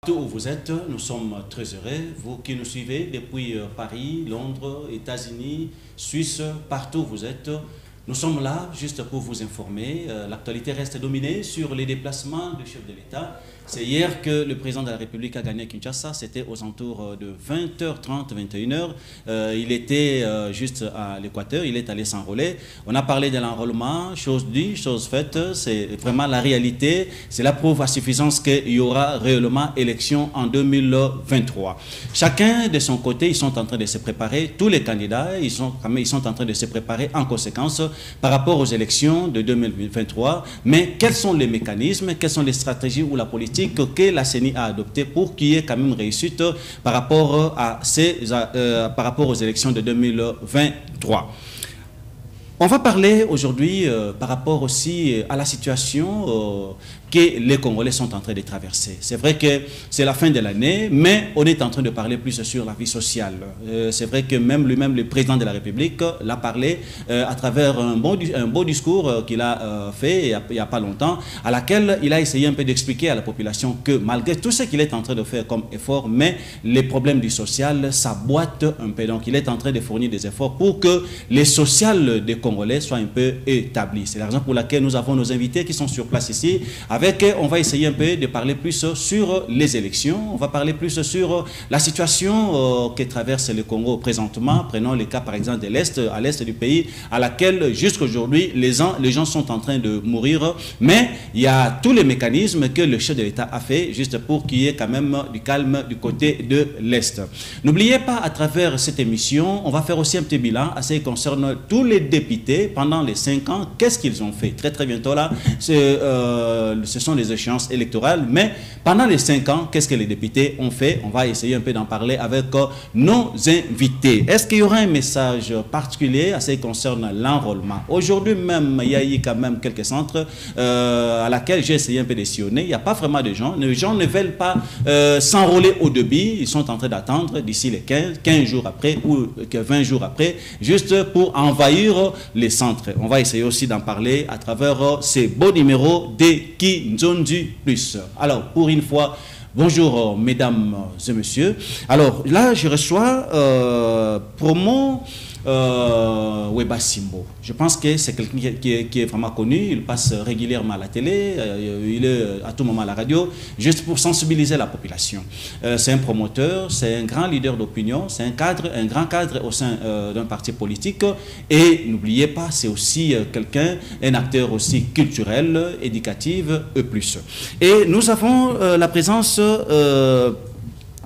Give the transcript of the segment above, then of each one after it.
Où vous êtes, nous sommes très heureux, vous qui nous suivez depuis Paris, Londres, États-Unis, Suisse, partout où vous êtes. Nous sommes là juste pour vous informer. L'actualité reste dominée sur les déplacements du chef de l'État. C'est hier que le président de la République a gagné Kinshasa. C'était aux alentours de 20h30, 21h. Il était juste à l'Équateur. Il est allé s'enrôler. On a parlé de l'enrôlement. Chose dit, chose faite. C'est vraiment la réalité. Cela prouve à suffisance qu'il y aura réellement élection en 2023. Chacun de son côté, ils sont en train de se préparer. Tous les candidats, ils sont en train de se préparer en conséquence par rapport aux élections de 2023. Mais quels sont les mécanismes, quelles sont les stratégies ou la politique que la CENI a adopté pour qu'il y ait quand même réussite par rapport par rapport aux élections de 2023. On va parler aujourd'hui par rapport aussi à la situation que les Congolais sont en train de traverser. C'est vrai que c'est la fin de l'année, mais on est en train de parler plus sur la vie sociale. C'est vrai que même lui-même, le président de la République, l'a parlé à travers un beau discours qu'il a fait il n'y a pas longtemps, à laquelle il a essayé un peu d'expliquer à la population que malgré tout ce qu'il est en train de faire comme effort, mais les problèmes du social s'aboîtent un peu. Donc il est en train de fournir des efforts pour que les sociales des Congolais soient un peu établis. C'est la raison pour laquelle nous avons nos invités qui sont sur place ici. On va essayer un peu de parler plus sur les élections, on va parler plus sur la situation que traverse le Congo présentement. Prenons le cas par exemple de l'Est, à l'Est du pays, à laquelle jusqu'à aujourd'hui les gens sont en train de mourir, mais il y a tous les mécanismes que le chef de l'État a fait juste pour qu'il y ait quand même du calme du côté de l'Est. N'oubliez pas, à travers cette émission, on va faire aussi un petit bilan à ce qui concerne tous les députés pendant les 5 ans, qu'est-ce qu'ils ont fait. Très bientôt là, ce sont les échéances électorales, mais pendant les 5 ans, qu'est-ce que les députés ont fait? On va essayer un peu d'en parler avec nos invités. Est-ce qu'il y aura un message particulier à ce qui concerne l'enrôlement? Aujourd'hui même, il y a eu quand même quelques centres à laquelle j'ai essayé un peu de sillonner. Il n'y a pas vraiment de gens. Les gens ne veulent pas s'enrôler au début. Ils sont en train d'attendre d'ici les 15 jours après ou 20 jours après, juste pour envahir les centres. On va essayer aussi d'en parler à travers ces beaux numéros des Kinzondi Plus. Alors, pour une fois, bonjour mesdames et messieurs. Alors, là, je reçois Promo Weba Simbo. Je pense que c'est quelqu'un qui est vraiment connu. Il passe régulièrement à la télé, il est à tout moment à la radio, juste pour sensibiliser la population. C'est un promoteur, c'est un grand leader d'opinion, c'est un grand cadre au sein d'un parti politique. Et n'oubliez pas, c'est aussi quelqu'un, un acteur aussi culturel, éducatif, plus. Et nous avons la présence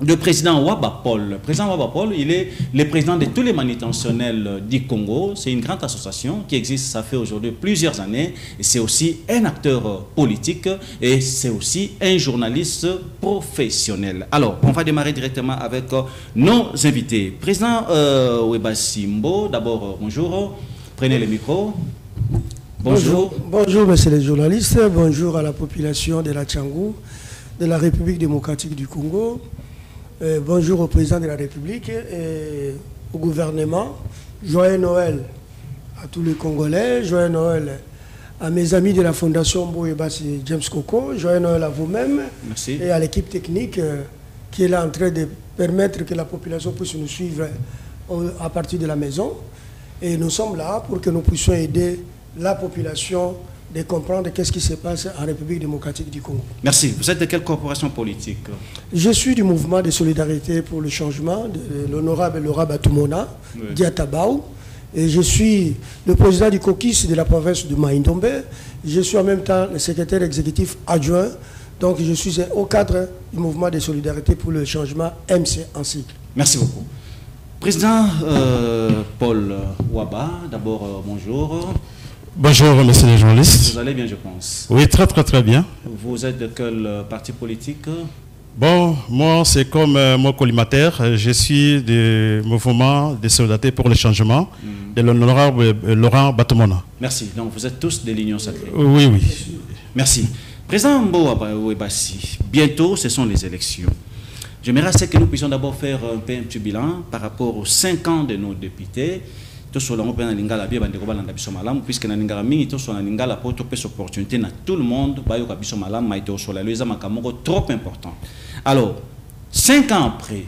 le président Waba Paul. Le président Waba Paul, il est le président de tous les manutentionnels du Congo. C'est une grande association qui existe, ça fait aujourd'hui plusieurs années. C'est aussi un acteur politique et c'est aussi un journaliste professionnel. Alors, on va démarrer directement avec nos invités. Président Weba Simbo, d'abord, bonjour. Prenez le micro. Bonjour. Bonjour, monsieur les journalistes. Bonjour à la population de la Tchangou, de la République démocratique du Congo. Bonjour au président de la République et au gouvernement. Joyeux Noël à tous les Congolais. Joyeux Noël à mes amis de la Fondation Boyebasi James Coco. Joyeux Noël à vous-même. Merci. Et à l'équipe technique qui est là en train de permettre que la population puisse nous suivre à partir de la maison. Et nous sommes là pour que nous puissions aider la population de comprendre qu'est-ce qui se passe en République démocratique du Congo. Merci. Vous êtes de quelle corporation politique? Je suis du mouvement de solidarité pour le changement de l'honorable Laura Batumona, oui, Diatabaou. Et je suis le président du COCIS de la province de Maïndombe. Je suis en même temps le secrétaire exécutif adjoint. Donc je suis au cadre du mouvement de solidarité pour le changement MC en cycle. Merci beaucoup. Président Paul Waba, d'abord bonjour. Bonjour, monsieur le journaliste. Vous allez bien, je pense. Oui, très bien. Vous êtes de quel parti politique? Bon, moi, c'est comme mon collimateur. Je suis du mouvement de solidarité pour le changement de l'honorable Laurent Batumona. Merci. Donc, vous êtes tous de l'Union sacrée. Oui. Merci. Président Mbouabasi, bientôt, ce sont les élections. J'aimerais que nous puissions d'abord faire un petit bilan par rapport aux 5 ans de nos députés. tosola ngo pena lingala bia bandeko balanda biso malamu puisque na lingala mingi tosola lingala po to pesa opportunité na tout le monde ba yo ka biso malamu ma tosola leza makamoko trop important. Alors 5 ans après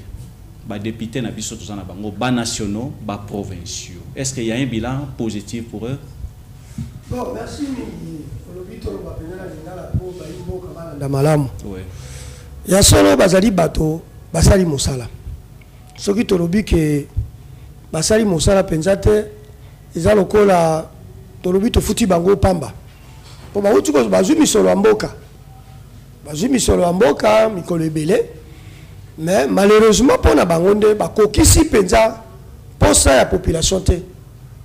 ba député na biso tozana bango ba nationaux ba provinciaux, est-ce qu'il y a un bilan positif pour eux? Bon, merci mingi olobito ba pena lingala po ba imbo ka balanda malamu. Oui. Ya solo bazali bato basali mosala. Soki tolobi ke basali mosala penzate eza lokola tolobi to futi bango pamba. Po ba uti ko bazwi misolo ya mboka. Bazwi misolo ya mboka mikolo ebele. Mais malheureusement pour na bango nde bakokisi penza posa ya population te.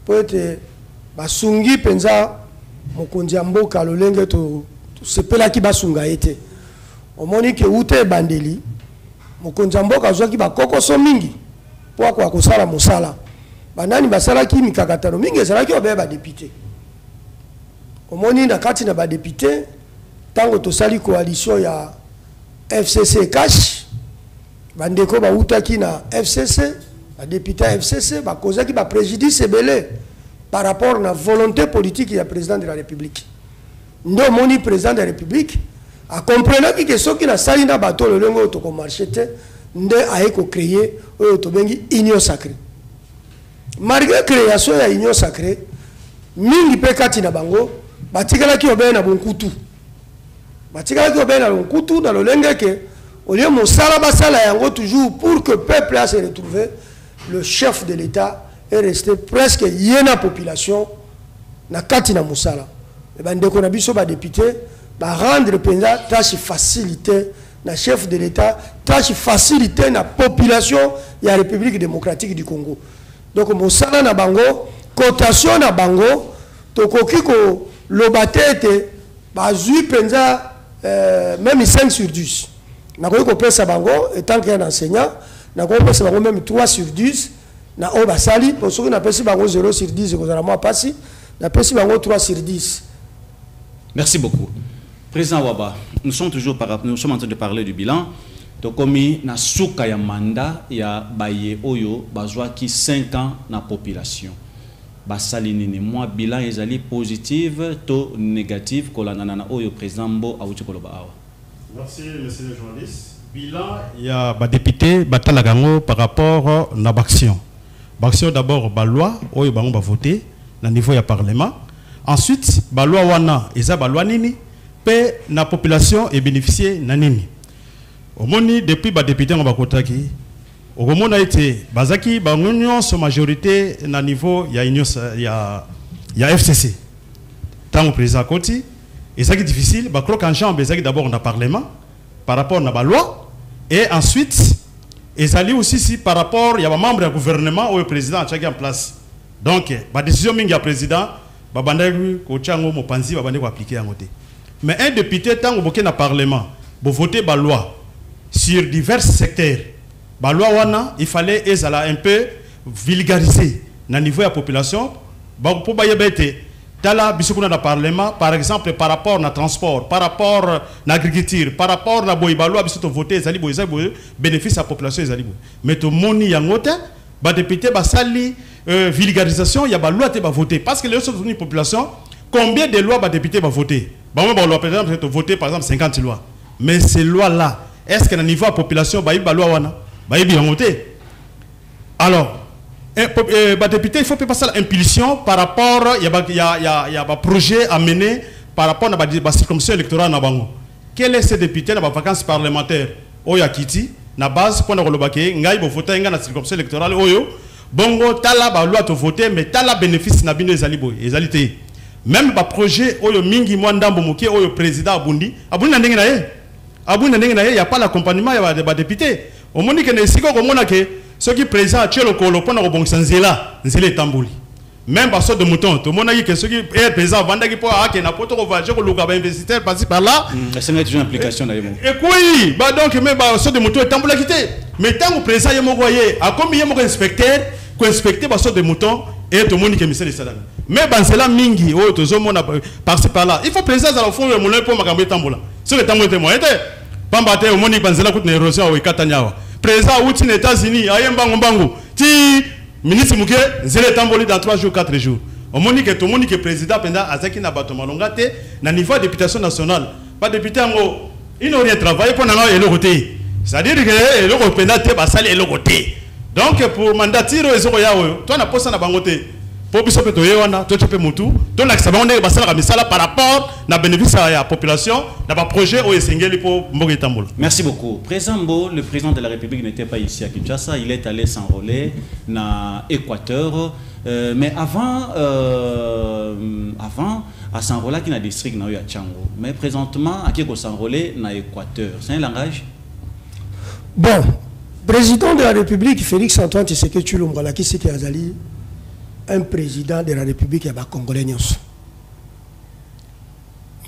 Po ete basungi penza mokonzi ya mboka lolenge to sepelaki basunga ete. Omoni ke ute bandeli mokonzi ya mboka azwaki bakokoso mingi po kwa kosala mosala. Banani basalaki mikakatano mingi ezalaki obe ba député. Omoni na kati na ba député tango tosali coalition ya FCC cash bandeko ba utaki na FCC ba député FCC ba kozaki ba préjudice ebele par rapport na volonté politique ya président de la République. Ndo moni président de la République a comprenaki que soki na sali na bato le longo to ko marché te nde aye ko créer oyo to bengi union sacrée. Malgré création ya union sacrée mingi pe kati na bango batikalaki obé na bonkutu. Batikalaki obé na bonkutu na lolenge ke au lieu mosala basala yango toujours pour que peuple a se retrouver, le chef de l'État est resté presque yena population na kati na mosala. Et bandeko na biso ba député ba rendre penza tâche facilité na chef de l'État, tâche facilité na population ya République démocratique du Congo. Donc mosala na bango, cotation na bango, tokoki ko lobatete bazui penza même 5 sur 10. Na ko pesa bango étant qu'un enseignant, na ko pesa bango même 3 sur 10 na o basali pour ceux qui na pesa bango 0 sur 10 ko za moi passi, na pesa bango 3 sur 10. Merci beaucoup. Président Waba, nous sommes en train de parler du bilan. Donc, comme na souka ya mandat ya baye oyo bazwa ki 5 ans na population. Basali nini moi bilan ezali positive to négative kolanda na oyo président Mbo awuti koloba awa. Merci monsieur le journaliste. Bilan ya ba député batalagango par rapport na baction. Baction d'abord ba loi oyo bango ba voter na niveau ya parlement. Ensuite ba loi wana eza ba loi nini pe na population et bénéficier na nini. Omoni depuis ba député on ba kotaki okomona été bazaki ba union sur majorité na niveau ya union ya FCC. Tant président Koti et ça qui est difficile ba cloque en chambre ezaki d'abord na parlement par rapport na ba loi et ensuite ezali aussi si par rapport ya ba membre du gouvernement ou le président a en place. Donc ba décision mingi ya président ba bandaki ko chango mopanzi ba bandaki ko appliquer en côté. Mais un député tant au na parlement pour voter ba loi sur divers secteurs. La loi wana, il fallait un peu vulgariser na niveau de la population pour bayebete tala bisukuna na parlement par exemple par rapport na transport, par rapport na agriculture, par rapport na boy ba loi bisuto voter ezali boy bénéfice à la population ezali boy. Mais to moni yangote ba député ba sali vulgarisation ya ba loi te ba voter parce que les autres population combien de lois ba député va voter. Ba loi par exemple voter par exemple 50 lois. Mais ces lois là est-ce que na niveau de la population ba loi wana ba bien voter. Alors bah, député, il faut passer à l'impulsion par rapport il y a un projet à mener par rapport à la circonscription électorale na bango. Quel est ce député dans la vacances parlementaires oya kiti na base pour le baké ngai bo voter nga na circonscription électorale oyo bongo tala ba loi to voter mais tala bénéfice na bino ezali boy ezali te. Même ba projet oyo mingi mo ndambo moké oyo président abundi na ndenge na ye abundi na ndenge na ye y a pas l'accompagnement ya ba député au moni que ne siko ko mona ke ce qui présent à le colo pour nous bon nzela tambouli même pas de mouton tout le monde a dit que ce qui est présent vanda qui pour que na poto va je ko luka ba investisseur par par là c'est une implication d'ailleurs et oui bah donc même pas de mouton tamboula quitté mais tant que présent y mo voyé à combien mo inspecteur ko inspecter ba de mouton et tout le monde qui est ministère de salaire mais banzela mingi oh to zo mona par par là il faut présence à la fond le moulin pour makambo tamboula sur le tamboula témoin était pamba te au moni banzela coûte érosion au katanyawa président outi aux États-Unis ayemba ngombangu ti ministre Mouké, zéro tamboli dans 3 jours, 4 jours. Au monde que tout le monde qui est président pendant Azaki n'a pas de malongate, na niveau de députation nationale. Pas député en gros, ils n'ont rien travaillé pour n'avoir et le côté. C'est-à-dire que le représentant va salir et le côté. Donc pour mandatir aux Zoroyao, toi n'a pas ça na bangoté. Pour que tu aies toi tu peux moutou, toi l'accès par rapport à bénéfice à la population, dans le projet au Essengeli pour Mbogi Tamboul. Merci beaucoup. Président Mbo, le président de la République n'était pas ici à Kinshasa, il est allé s'enrôler dans l'Équateur. Mais avant à s'enrôler dans le district de Tchango. Mais présentement, à qui s'enrôler dans l'Équateur? C'est un langage? Bon, président de la République, Félix Antoine Tshisekedi Tshilombo, qui c'est qui a zali un président de la République et Congolais.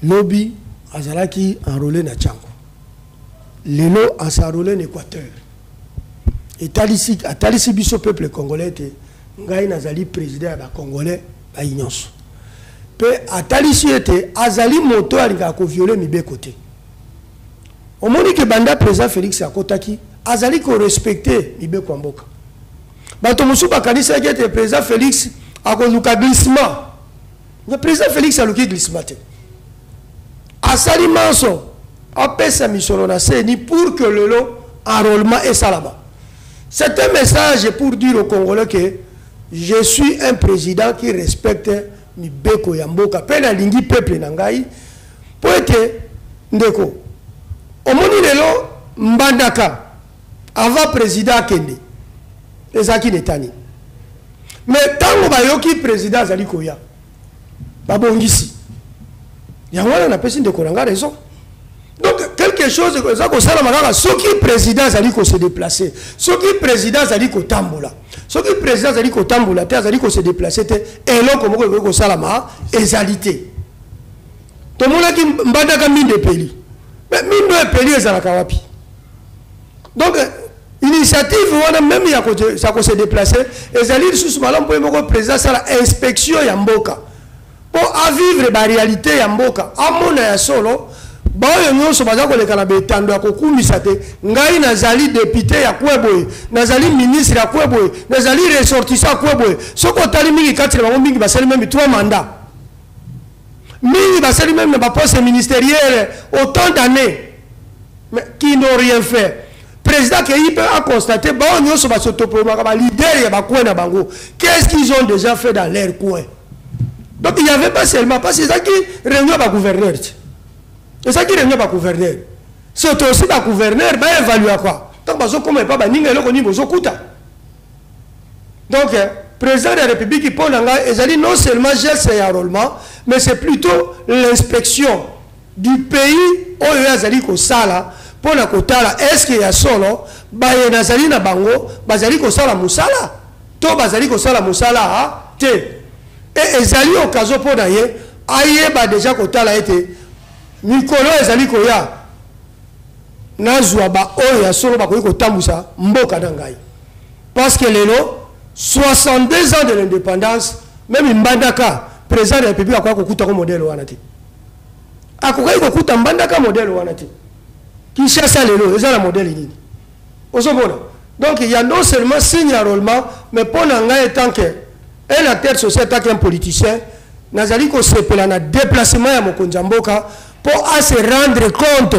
Lobby Azalaki enrôlé na Tchango. Lelo a s'enrôlé en Équateur. Et Talisi biso peuple congolais te ngai nazali président ya Congolais ba nyonso. Pe Talisi était azali moto alinga ko violer mibe côté. Au moment que banda président Félix akotaki azali ko respecter mibe kwa mboka. Bato musuba kanisa ke président Félix akoluka glissement. Le président Félix a luki glissement. Asali manso apesa misolo na seni pour que le lot enrôlement est salama. C'est un message pour dire aux Congolais que je suis un président qui respecte mibeko ya mboka pe na lingi peuple nangai pour que ndeko omoni lelo mbandaka avant président kende ezaki netani mais tango bayoki président azali koya babongisi yango wana napesi ndeko nanga raison. Donc quelque chose que ça concerne magara ce qui président azali ko se déplacer ce qui président azali ko tambola ce qui président azali ko tambola te azali ko se déplacer te eloko moko ko salama ezalité to mona ki mbandaka minde peli mais minde peli ezalaka wapi. Donc initiative wana même ya ko ça ko se déplacer ezali sous malam po moko président sala inspection ya mboka pour à vivre ba réalité ya mboka amona ya solo. Bayo nyonso baza koleka na betando ya kokumisa te ngai nazali député ya Kweboye nazali ministre ya Kweboye nazali ressortissant ya Kweboye soko tali mingi kati na bango mingi basali même 3 mandats mingi basali même na poste ministériel autant d'années mais qui n'ont rien fait. Président qui a constaté bayo nyonso basotopromaka ba leader ya bakwe na bango qu'est-ce qu'ils ont déjà fait dans leur coin. Donc il n'y avait pas seulement parce que ça qui réunion ba gouverneur. Et ça qui n'est pas gouverneur. C'est aussi pas gouverneur, bah évaluer quoi. Tant que comme pas baninga le koni bozo kuta. Donc président de la République qui pose et non seulement geste et enrôlement, mais c'est plutôt l'inspection du pays où il y a zali ko sala pour la kotala est-ce qu'il y a solo ba nazali na bango bazali ko sala musala to bazali ko sala musala te et ezali occasion pour d'ailleurs aye ba déjà kotala été Mikolo ezali koya nazwa ba oya solo ba ko tambusa mboka dangai parce que lelo 62 ans de l'indépendance même Mbandaka président de la République akwa kokuta ko modèle wana te akokai kokuta Mbandaka modèle wana te Kinshasa lelo ezala modèle nini ozobona. Donc il y a non seulement signe enrôlement mais pour nanga étant que un acteur social tant qu'un politicien nazali ko sepela na déplacement ya mokonzi mboka pour se rendre compte.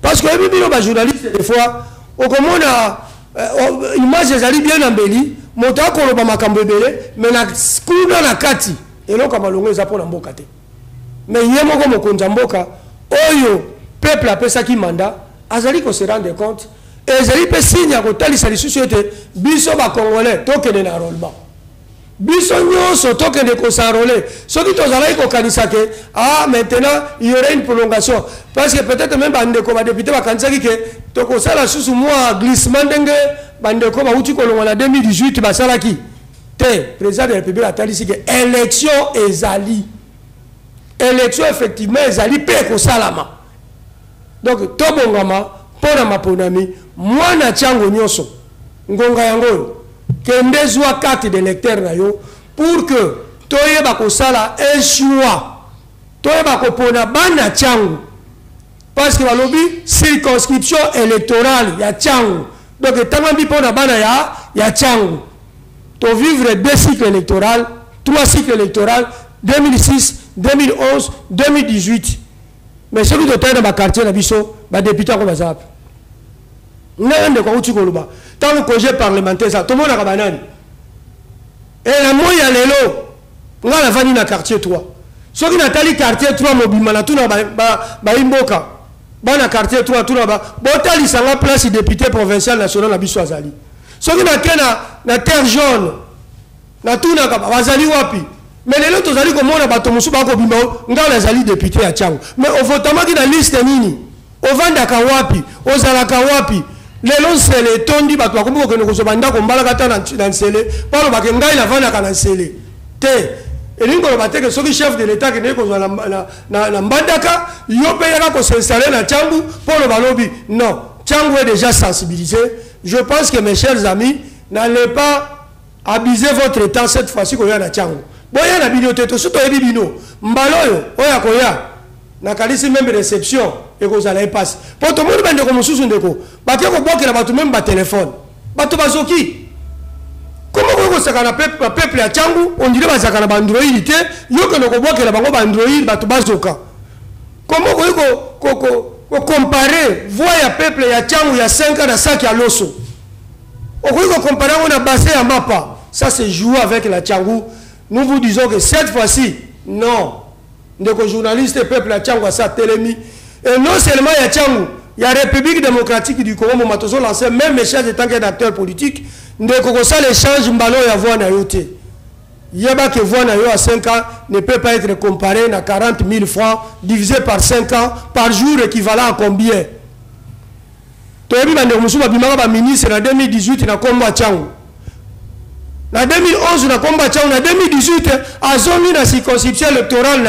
Parce que les journalistes, des fois, au commande, l'image est bien embellie, mon temps qu'on va m'accompagner, mais la cour dans la kati, et là, comme on les apprend en bokate. Mais il y a un peu de mboka, oyo, peuple appelle ça qui mandat, azali qu'on se rende compte, et azali peut signer à côté de la société, biso ba congolais, token de l'enrôlement. Biso nyonso token de ko s'enrôler. Ce qui tozala ko kanisa ke maintenant il y aurait une prolongation parce que peut-être même bande ko ba député ba kanisa ki ke to ko sala susu moi glissement ndenge bande ko ba uti ko longa 2018 ba sala ki te président de la République a tali si que élection ezali élection effectivement ezali pe ko salama. Donc to bongama pona maponami mwana chango nyonso ngonga yango kende zwa carte d'électeur na yo pour que toyeba ko sala un choix toyeba ko pona bana changu parce que balobi circonscription électorale ya changu donc tanga bi pona bana ya changu tu vivre 2 cycles électoraux, 3 cycles électoraux, 2006, 2011, 2018. Mais celui qui est dans le quartier, le député comme ça. Nous avons des gens qui ont tant le projet parlementaire, tout le monde a banane. Et la moyenne est là. On a la vanille dans le quartier 3. Ceux qui ont dans le quartier 3, mobile, tout dans le quartier 3, tout là-bas. Botali, ça va place député provincial national à Bissou Azali. Ceux qui ont dans la terre jaune, dans tout le monde, Azali Wapi. Mais les autres, ils ont dit que député à Tchang. Mais au votement qui est dans la liste, au Vandaka Wapi, au Zalaka Wapi, les gens c'est les tondi, ils ont dit que nous avons dit que nous et nous avons dit que ceux qui chef de l'État qui sont dans Mbandaka, ils ont payé pour s'installer dans Tchangou pour le balobi. Non, Tchangou est déjà sensibilisé. Je pense que mes chers amis, n'allez pas abuser votre temps cette fois-ci qu'on est dans Tchangou. Boya na bibliothèque surtout ebi bino mbaloyo oya koya na kalisi même réception et ko zala passe pour tout le monde bande ko mususu ndeko bake ko bokela batu même ba téléphone batu bazoki comment ko sakana peuple ya Tchangou on dirait ba sakana ba Android te yo ko ko bokela bango ba Android batu bazoka comment ko comparer voix ya peuple ya Tchangou ya 5 ans na sac ya loso on ko comparer on a basé ya mapa ça c'est jouer avec la Tchangou. Nous vous disons que cette fois-ci, non. Les journalistes et peuple à Tchangou, ça télémi. Et non seulement il y a Tchangou, il y a la République démocratique du Congo, Momatozo lancé, même mes chefs étant d'acteurs politiques, les l'échange mbalo ya voix na yote. Yaba que voix na yo à 5 ans ne peut pas être comparé à 40 000 francs divisé par 5 ans par jour équivalent à combien? Toyebi bande musuba bimaka ministre en 2018 na Kombo Tchangou. En 2011, on a combattu, en 2018, à zone de circonscription électorale,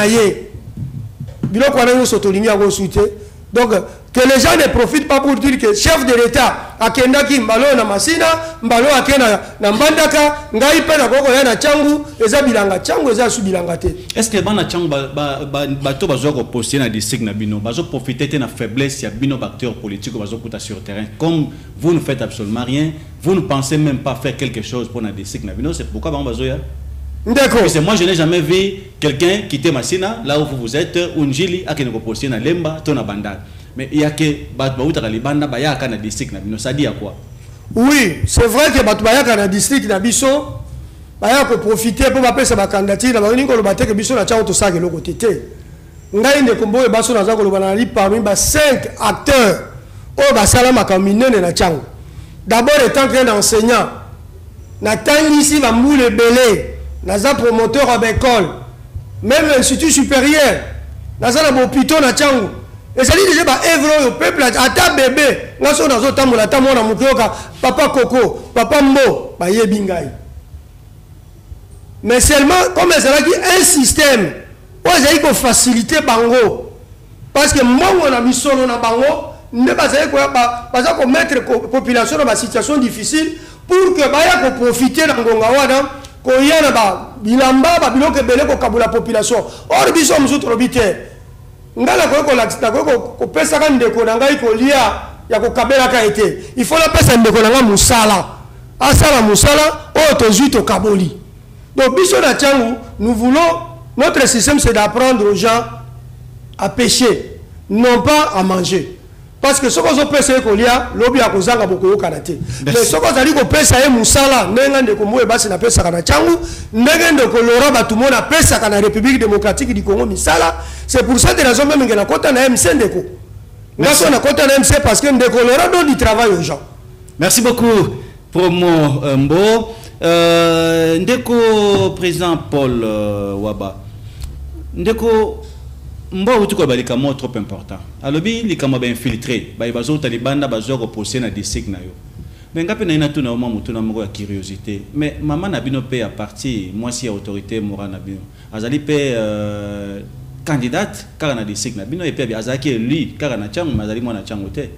donc, que les gens ne profitent pas pour dire que le chef de l'État a Kendaki, Mbalo na Masina, Mbalo a Kena na Mbandaka, Ngai Pena Koko ya na Tchangou, Eza Bilanga, Tchangou Eza Su Bilanga te. Est-ce que Bana Tchangou bato bazo reposter na district na bino, bazo profiter de la faiblesse ya bino acteurs politiques bazo kuta sur terrain. Comme vous ne faites absolument rien, vous ne pensez même pas faire quelque chose pour na district na bino, c'est pourquoi bazo ya. D'accord. Parce que moi je n'ai jamais vu quelqu'un quitter Masina là où vous êtes, Unjili a kene reposter na Lemba, tona Bandal. Mais il y a que Batbaouta Libanda Bayaka na district na bino, ça dit à quoi? Oui, c'est vrai que Batbayaka na district na biso Bayaka profiter pour appeler sa candidature na bani ko lo bateke biso na Tchangou to sa ke loko tete. Ngai ne kombo e baso na za ko lo banali parmi 5 acteurs au basala makamine na Tchangou. D'abord étant qu'un enseignant na tangisi ba moule belé na za promoteur à l'école même l'institut supérieur na za na hôpital na Tchangou. Et ça dit déjà bah œuvre au peuple à ta bébé nga so na zo tambola tamona mukoka papa Coco papa Mbo ba yebingai. Mais seulement comme ça là qui un système où j'ai qu'on faciliter bango parce que moi on a mis solo na bango ne pas ça quoi parce qu'on mettre population dans une situation difficile pour que ba ya ko profiter na ngonga wana ko yana ba bilamba ba biloke belé ko kabula population or biso mzuto robité ngala ko pesa ka ndeko na ngai ko lia ya ko kabela ka été il faut la pesa ndeko na nga musala asala musala o to zuito kaboli. Donc biso na Tchangou nous voulons notre système c'est d'apprendre aux gens à pêcher non pas à manger parce que ce qu'on a pêché ko lia lobi ya kozanga boko kanate mais ce qu'on a dit ko pesa e musala nenga ndeko moye basi na pesa kana Tchangou ndenge ndeko lora batu mona pesa kana République démocratique du Congo misala. C'est pour cette raison même que na kota na MC ndeko. Ngaso na kota na MC parce que ndeko lora donne du travail aux gens. Merci beaucoup Promo Mbo. Ndeko président Paul Waba. Ndeko Mbo utuko balika mo trop important. Alobi likama ba infiltré, ba bazo talibanda bazo reposer na district na yo. Mais ngapi na ina tuna oma mutuna moko ya curiosité. Mais maman na bino pe à parti moi si autorité morale na bino. Azali pe candidate car na district na bino et puis azaki lui car na Tchangou mazali mwana Tchangou te.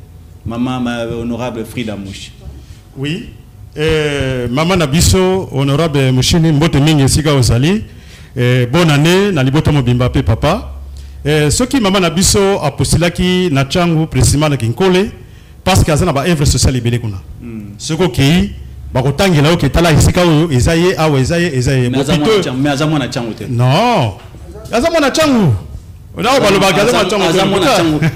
Maman ma honorable Frida Mouchi. Oui. Maman Nabiso, honorable Mouchini, Mbote Mingi Siga Ozali, bonne année, na libota mobimba pe papa. Ce qui Maman Nabiso a postulé qui na Tchangou précisément na Kinkole, parce qu'il y a une œuvre sociale libérée. Ce qui bakotangela yo ketala isika oyo ezaye awa ezaye mais azamona changu te non azamona changu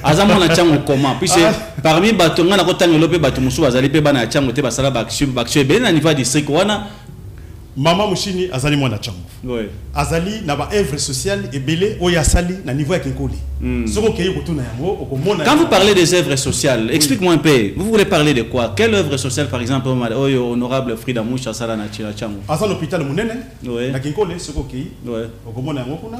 azamona changu comment puisque parmi bato ngana kotangela pe bato musu bazali pe bana changu te basala baction be na niveau district wana Mama Mushini azali mwana changu. Ouais. Azali na ba œuvre sociale et belé oya sali na niveau ya Kinkoli. Soko kei kotuna yango okomona. Quand vous parlez des œuvres sociales, explique-moi un peu. Vous voulez parler de quoi? Quelle œuvre sociale par exemple honorable Frida Moucha sala na changu? Azan hôpital munene. Ouais. Na Kinkoli soko kei. Ouais. Okomona yango kuna.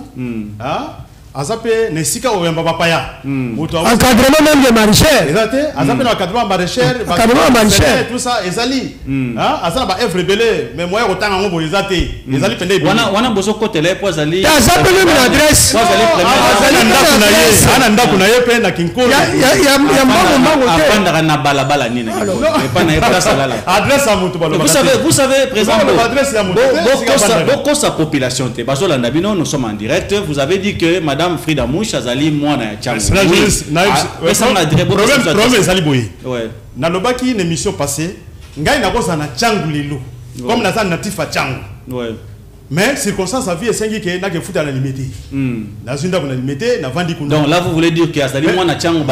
Ah Azape nesika oyamba papaya. Encadrement même de maraîchers. Exactement. Azape na encadrement maraîchers. Encadrement maraîchers. Tout ça ezali. Hein? Azala ba œuvre belé mais moi otanga ngo ezate. Ezali pende. Wana bozo kotele po azali. Azape même l'adresse. Azali ndako na ye. Ana ndako na ye pe na Kinkoli. Ya mbango te. Apanda na balabala nini. Pas na place là. Adresse à mutu balobala. Vous savez présent adresse ya mutu. Beaucoup sa population te. Bazo landa bino nous sommes en direct. Vous avez dit que madame Frida Moucha azali mwana ya changu. Problème ezali boye. Ouais. Na lobaki une émission passée, ngai na koza na changu lelo. Comme na zana natif changu. Ouais. Mais circonstance à vie esengi ke na ke futa na limité. Na zunda kuna limité na vandi kuna. Donc là vous voulez dire que azali mwana changu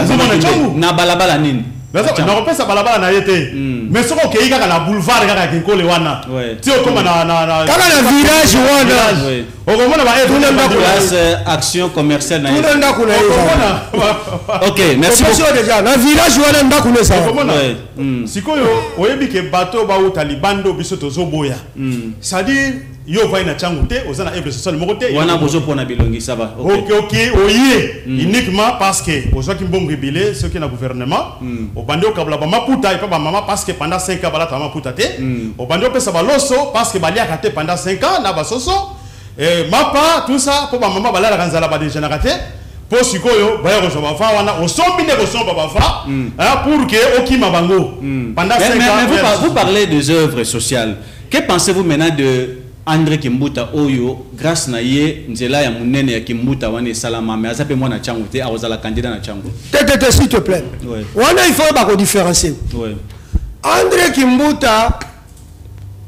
na balabala nini? Na repesa balabala na yete. Mais soko ke ika na boulevard kaka Kinkoli wana. Ti okoma na kaka na village wana. Okomona ba tout place action commerciale na yete. OK, merci beaucoup. Déjà na village wana ndako ne ça. Sikoyo oyebi ke bato ba utalibando biso tozoboya. C'est-à-dire yo va na changu te ozana œuvre sociale moko te. Wana bozo pona bilongi ça va. OK, oye uniquement parce que ozo ki mbongo bilé ceux qui na gouvernement au bandi okabla ba maputa et pas ba mama parce que pendant 5 ans bala ta maputa te. Au bandi opesa ba loso parce que bali akate pendant 5 ans na ba soso et mapa tout ça pour ba mama bala la kanzala ba déjà na kate. Pour sikoyo baya ko soba fa wana osombi ne ko soba ba fa pour que okima bango pendant 5 ans. Mais vous parlez des œuvres sociales. Que pensez-vous maintenant de André Kimbuta Oyo grâce na ye nzela ya munene ya Kimbuta wane salama mais azape mwana changu te awazala candidat na changu. S'il te plaît. Ouais. Wana il faut ba ko différencier. Ouais. André Kimbuta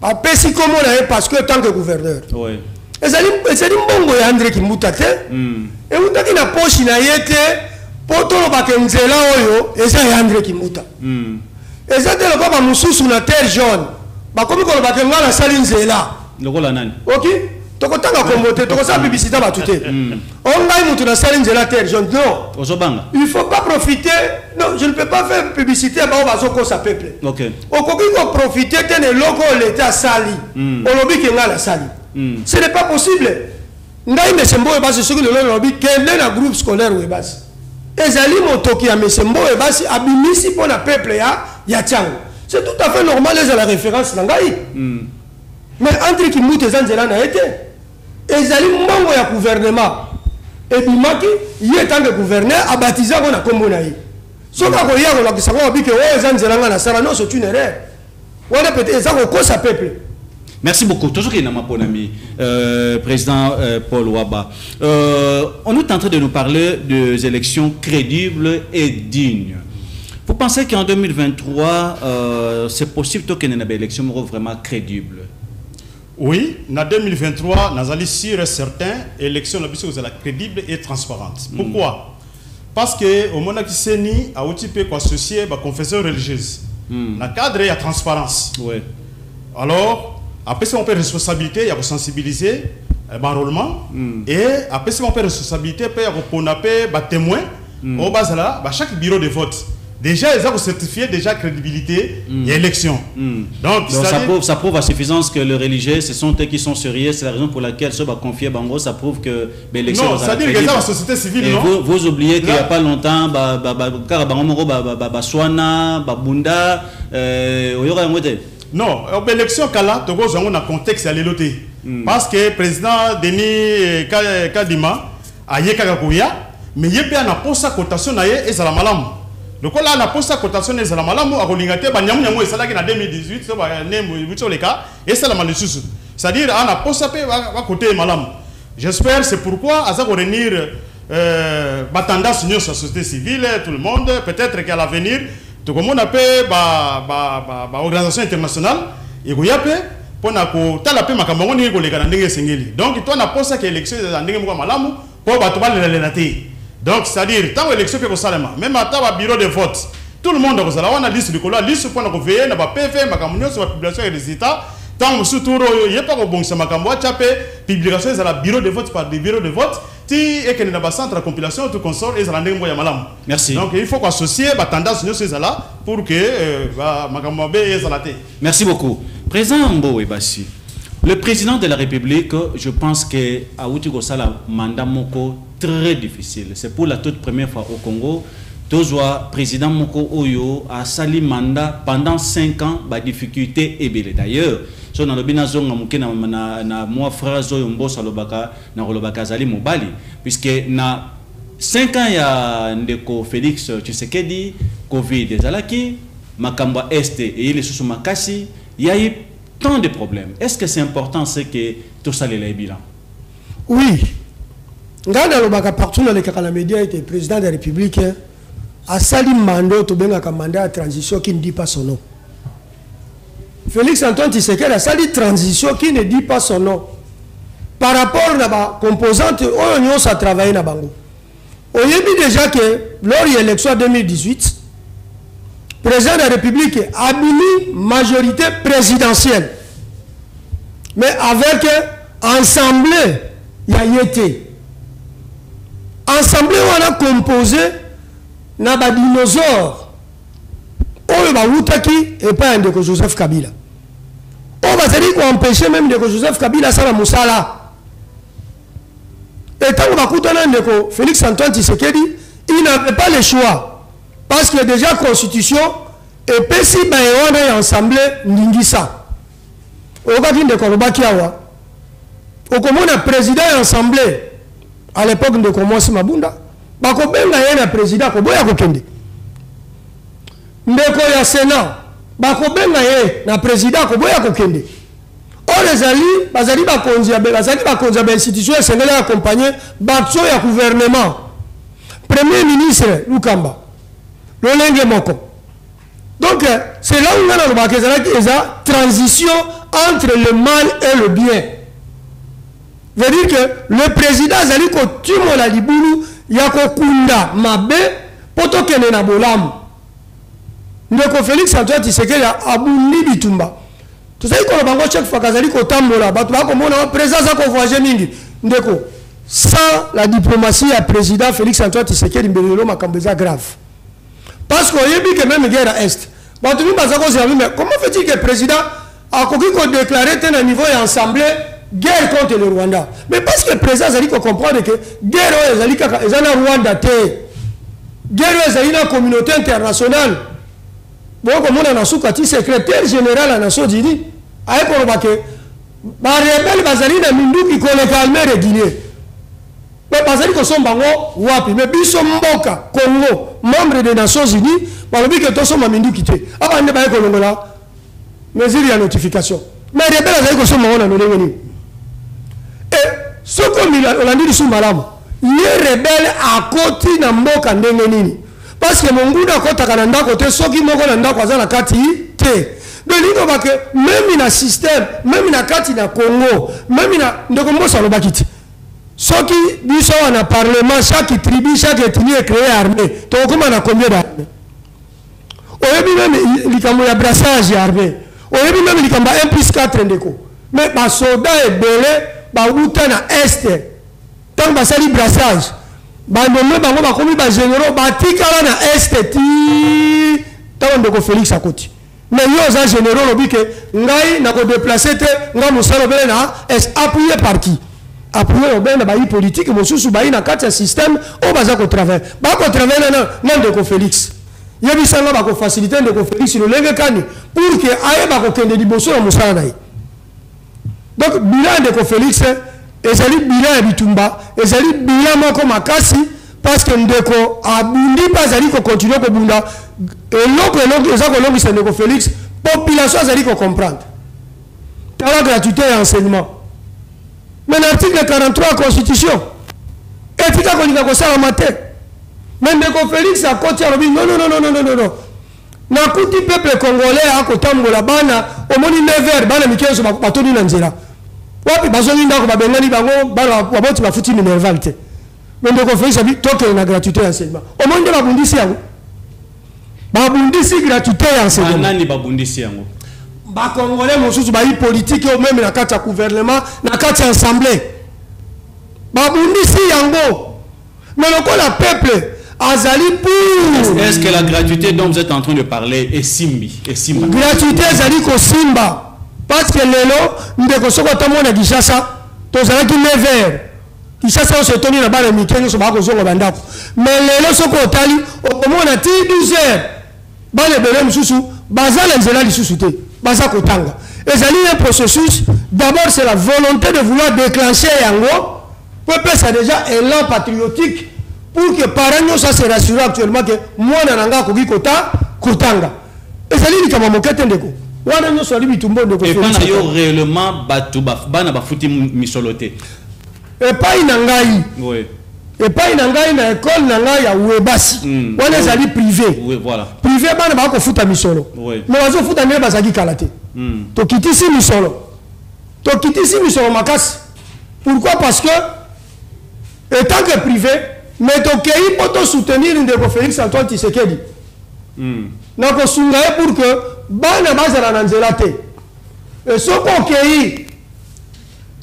a pesi comme on parce que tant que gouverneur. Ouais. Ezali mbongo ya André Kimbuta te. Et utaki na poche na yete potolo ba nzela oyo eza ya André Kimbuta. Eza te lo ba mususu na terre jaune. Ba komi ko ba ngala sali nzela. Lokola nani? OK. Tokotanga kombote, tokosala publicité ba tuté. On ngai mutu na sali nzela terre jaune. Non. Ozobanga. Il faut pas profiter. Non, je ne peux pas faire publicité ba bazoko sa peuple. OK. Okoki ko profiter tene loko l'état sali. Olobi ke ngala sali. Ce n'est pas possible. Ngai mesembo e basi soki lelo lobi kende na groupe scolaire we basi. Ezali motoki ya mesembo e basi abimisi pona peuple ya changu. C'est tout à fait normal les à la référence na ngai. Mais entre Kimbuta zanzela na été ezali mbongo ya gouvernement et bimaki yé tant que gouverneur a baptisé ko na kombo na yi. Soka ko ya ko la kisango obike o zanzela nga na sala non c'est une erreur. Wala peut-être ça ko sa peuple. Merci beaucoup. Toujours qu'il y a mon ami, président Paul Waba. On est en train de nous parler des élections crédibles et dignes. Vous pensez qu'en 2023, c'est possible qu'il y ait une élection vraiment crédible? Oui, en 2023, nous allons sûr et certain, l'élection crédible et transparente. Pourquoi? Parce que au moment où Seni a associé la confession religieuse, dans le cadre de la transparence. Oui. Alors, après on peut responsabilité, il y a sensibiliser l'enrôlement et après on peut responsabilité pour témoin au bas là chaque bureau de vote. Déjà, ils ont certifié déjà crédibilité et élection. Donc ça prouve à suffisance que les religieux, ce sont eux qui sont sérieux. C'est la raison pour laquelle ça va confier Bango. Ça prouve que l'élection. Non, ça dit que la société civile. Non? Vous oubliez qu'il n'y a pas longtemps, Soana, Bunda, non, l'élection Kala, on a un contexte à l'éloté. Parce que le président Denis Kadima a Yekagakoya, mais il y a une cotation et ça la malam. Donc là, on a posé sa cotation et ça la malam à Rolingate, Banyamou et Salaki en 2018, ça la malussus. C'est-à-dire, on a posé à côté malam. J'espère, c'est pourquoi, à ça revenir, tendance sur la société civile, tout le monde, peut-être qu'à l'avenir, tout le monde appelle l'organisation internationale, et goyape pour na ko tala pe makambo ngoni ko leka na ndenge sengeli. Donc toi na posa que élection za ndenge moko malamu pour ba to ba le té. Donc c'est-à-dire tant élection pe ko salama même ata ba bureau de vote tout le monde ko sala wana liste de couleur liste pour na ko veiller na ba PV makambo nyonso ba publication et résultats tant surtout il y a pas ko bongisa makambo acha pe publication za la bureau de vote par des bureaux de vote ti et que na ba centre de compilation tout consort et za ndenge moko ya malamu. Merci. Donc il faut qu'associer ba tendance nyonso za là pour que makambo be za la té. Merci beaucoup. Président Mbo Ebassi, le président de la République, je pense que Aouti Gosala mandat moko très difficile. C'est pour la toute première fois au Congo. Toujours président Moko Oyo a sali mandat pendant 5 ans, ba difficulté et belle. D'ailleurs, so na lobina zonga muke na moi frère Zoyo Mbosa lobaka na lobaka zali mobali puisque na 5 ans ya ndeko Félix Tshisekedi Covid ezalaki makamba este et il est sous makasi. Il y a eu tant de problèmes. Est-ce que c'est important ce que tout ça les bilan? Oui. Ngana lobaka partout dans les médias était président de la République a sali mando to benga ka mandat de transition qui ne dit pas son nom. Félix Antoine Tshisekedi a sali transition qui ne dit pas son nom. Par rapport à la composante on a travaillé na bango. On a vu déjà que lors de l'élection 2018 le président de la République a mis majorité présidentielle. Mais avec Assemblée, il y a été. Assemblée, on a composé na ba dinosaure. On va Woutaki et pas un de Joseph Kabila. On va dire qu'on empêcher même de Joseph Kabila ça la Moussala. Et tant qu'on va écouter de Félix Antoine Tshisekedi, il n'avait pas le choix. Parce qu'il y a déjà constitution et puis si on est ensemble Ningisa. Au cas de Korobakiawa. Au comment on a président ensemble à l'époque de Komosi Mabunda. Bako benga yena président ko boya kokende. Ndeko ya Sénat. Bako benga ye na président ko boya kokende. On les alliés, bazali ba konzia ba institution sengele accompagner bakso ya gouvernement. Premier ministre Lukamba. Lolenge moko. Donc c'est là où on a la transition entre le mal et le bien. Veut dire que le président Zali Kotumo la libulu yako kunda mabe poto kene na bolam. Ndeko Félix Antoine Tshisekedi abundi bitumba. Tu sais qu'on bango chaque fois kazali kotambola batu ba komona présence ko voyager mingi. Ndeko sans la diplomatie à président Félix Antoine Tshisekedi mbelelo makambeza grave. Parce qu'on a vu que même guerre à Est. Mais comment fait-il que le président a déclaré un niveau et assemblée guerre contre le Rwanda? Mais parce que le président a dit qu'on comprend que guerre est en Rwanda. Guerre est dans la communauté internationale. Bon, comme on a un secrétaire général à la Nations Unies, avec on va que les rebelles bazali na mindu qui connaît calmer régulier. Mais bazali ko somba ngo wapi mais biso mboka Congo membre des Nations Unies balobi que to somba mindu kité abande ba ko longola mesure ya notification mais rebelle bazali ko somba ngo na ndenge et ce comme on a dit sous malamu les rebelles à côté na mboka ndenge nini parce que monguda kota kana ndako te soki moko na ndako azala kati te. Donc il faut que même dans système même na kati na Congo même na ndeko mbosa lobakiti soki biso na parlement chaque tribu chaque ethnie est créée armée to comment na combien d'armées oyebi même likambo ya brassage armée oyebi même likambo 1+4 ndeko mais ba soda ebele ba uta na est tant ba sali brassage ba nommé bango ba komi ba généraux ba tikala na est ti tant ndeko Félix akoti mais yo za généraux lobi que ngai na ko déplacer te nga musalo bele na est appuyé par qui? Appuyé au bien de politique, mais sous na quatre système, on va à travers. Bah, qu'on travaille non de Félix. Il y a des gens qui faciliter de Félix sur le levé pour que aille bah qu'on ait des bossos à Moussana. Donc bilan de Félix, et c'est le bilan de Bitumba, et c'est le bilan comme à Kassi, parce que ndeko a bundi pas zali ko continuer ko bunda et l'autre les gens c'est de Félix, population zali ko comprendre. La gratuité et enseignement. Mais l'article 43 de la Constitution, et puis quand on dit que ça a maté, mais Ndeko Félix a continué à dire non. nakuti peuple congolais akotambola bana omoni 9h bana mikeso batoni na nzela wapi bazongi ndako babengani bango bana baboti bafuti minerval te mende ko feza bi toke na gratuité enseignement omoni nde babundisi yango babundisi gratuité enseignement nani babundisi yango ba congolais mosusu ba politique au même na kati ya gouvernement na kati ya assemblée babundisi yango mais lokola peuple azali pour est-ce que la gratuité dont vous êtes en train de parler est simba gratuité azali ko simba parce que lelo ndeko soko tamona Kinshasa tozalaki 9h Kinshasa se toni na bana mikenyo so ba ko zongo bandako mais lelo soko otali okomona ti 12h bana bele mususu bazala nzela lisusu te baza kotanga ezali un processus. D'abord c'est la volonté de vouloir déclencher yango peuple ça déjà élan patriotique pour que parents ça se rassure actuellement que moi nanga ko kota kotanga ezali ni kama mokete ndeko wana nyo so bitumbo ndeko et pas yo réellement batu bana bafuti misoloté et pas inangai oui et pas inangai na école nanga ya webasi wana ezali privé oui voilà privé bana ba ko futa misolo oui mais bazo futa ne bazaki kalate to kitisi misolo makasi pourquoi parce que étant que privé mais tokei poto soutenir ndeko Félix Antoine Tshisekedi na ko sunga pour que bana bazala na nzela te et soko okei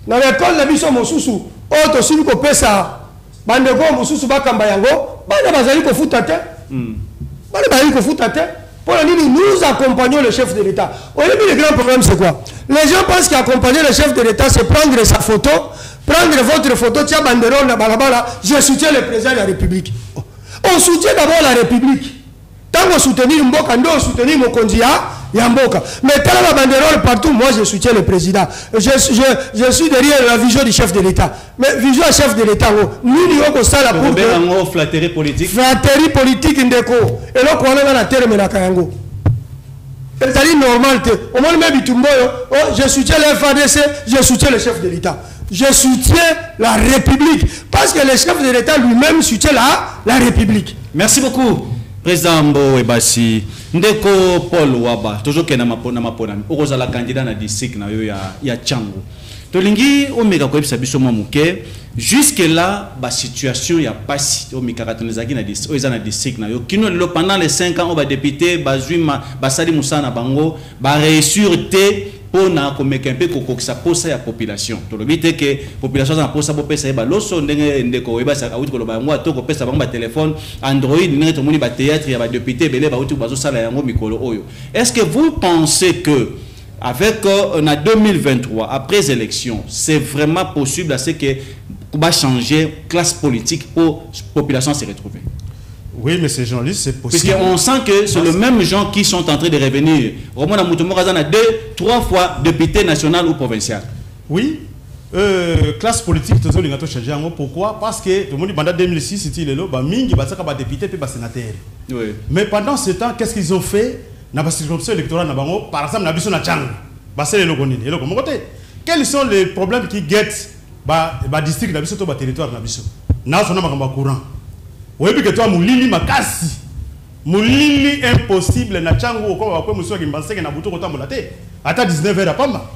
na l'école na biso mosusu o to sili ko pesa bandeko mosusu bakamba yango bana bazali ko futa te bana bazali ko futa te. Pour nous accompagnons le chef de l'État. Au début, le grand problème, c'est quoi? Les gens pensent qu'accompagner le chef de l'État, c'est prendre sa photo, prendre votre photo, tiens, banderole, la balabala, je soutiens le président de la République. On soutient d'abord la République. Tant qu'on soutient Mboka, on soutient Mokondia, Yamboka. Mais tant la banderole partout, moi je soutiens le président. Je suis derrière la vision du chef de l'État. Mais vision du chef de l'État, nous avons ça là pour que... flatterie politique. Flatterie politique, ndeko. Et là, on a la terre, mais la Kayango. C'est normal. Au moins, même je soutiens le FADC, je soutiens le chef de l'État. Je soutiens la République. Parce que le chef de l'État lui-même soutient la République. Merci beaucoup. Président Mbo Ebasi, ndeko Paul Waba, toujours que na mapona, okoza la candidat na district na yo ya Tchangu. Tolingi omeka ko ebisa biso mamuke, jusque là ba situation ya pasi omeka katonezaki na district, oza na district na yo. Kino le pendant les 5 ans ba député bazwima basali musana bango, ba réussir te pour na komeka un peu kokokisa posa ya population. To lobite que population na posa bo pesa ba loso ndenge ndeko ebasa awuti ko loba ngwa to ko pesa bango ba téléphone Android ndenge to moni ba théâtre ya ba député belé ba wuti bazo sala yango mikolo oyo. Est-ce que vous pensez que avec en 2023 après élection, c'est vraiment possible à ce que va changer classe politique pour la population se retrouver? Oui, mais ces journalistes, c'est possible. Puisqu'on sent que c'est le même gens qui sont en train de revenir. Romain Moutoumourazan a 2, 3 fois député national ou provincial. Oui, classe politique, tout le monde changé. Pourquoi? Parce que tout le monde, pendant 2006, c'était le lot, mingi, député, puis sénateur. Oui. Mais pendant ce temps, qu'est-ce qu'ils ont fait? Dans la circonscription électorale, par exemple, dans la Tchang, quels sont les problèmes qui guettent le district, le territoire? Nous avons courant. Oui, que toi, Moulili Makasi, Moulili impossible, na Tchangu, au corps, après, monsieur Gimbasek, na Boutou, Rotam Molate, à 19h à Pamba.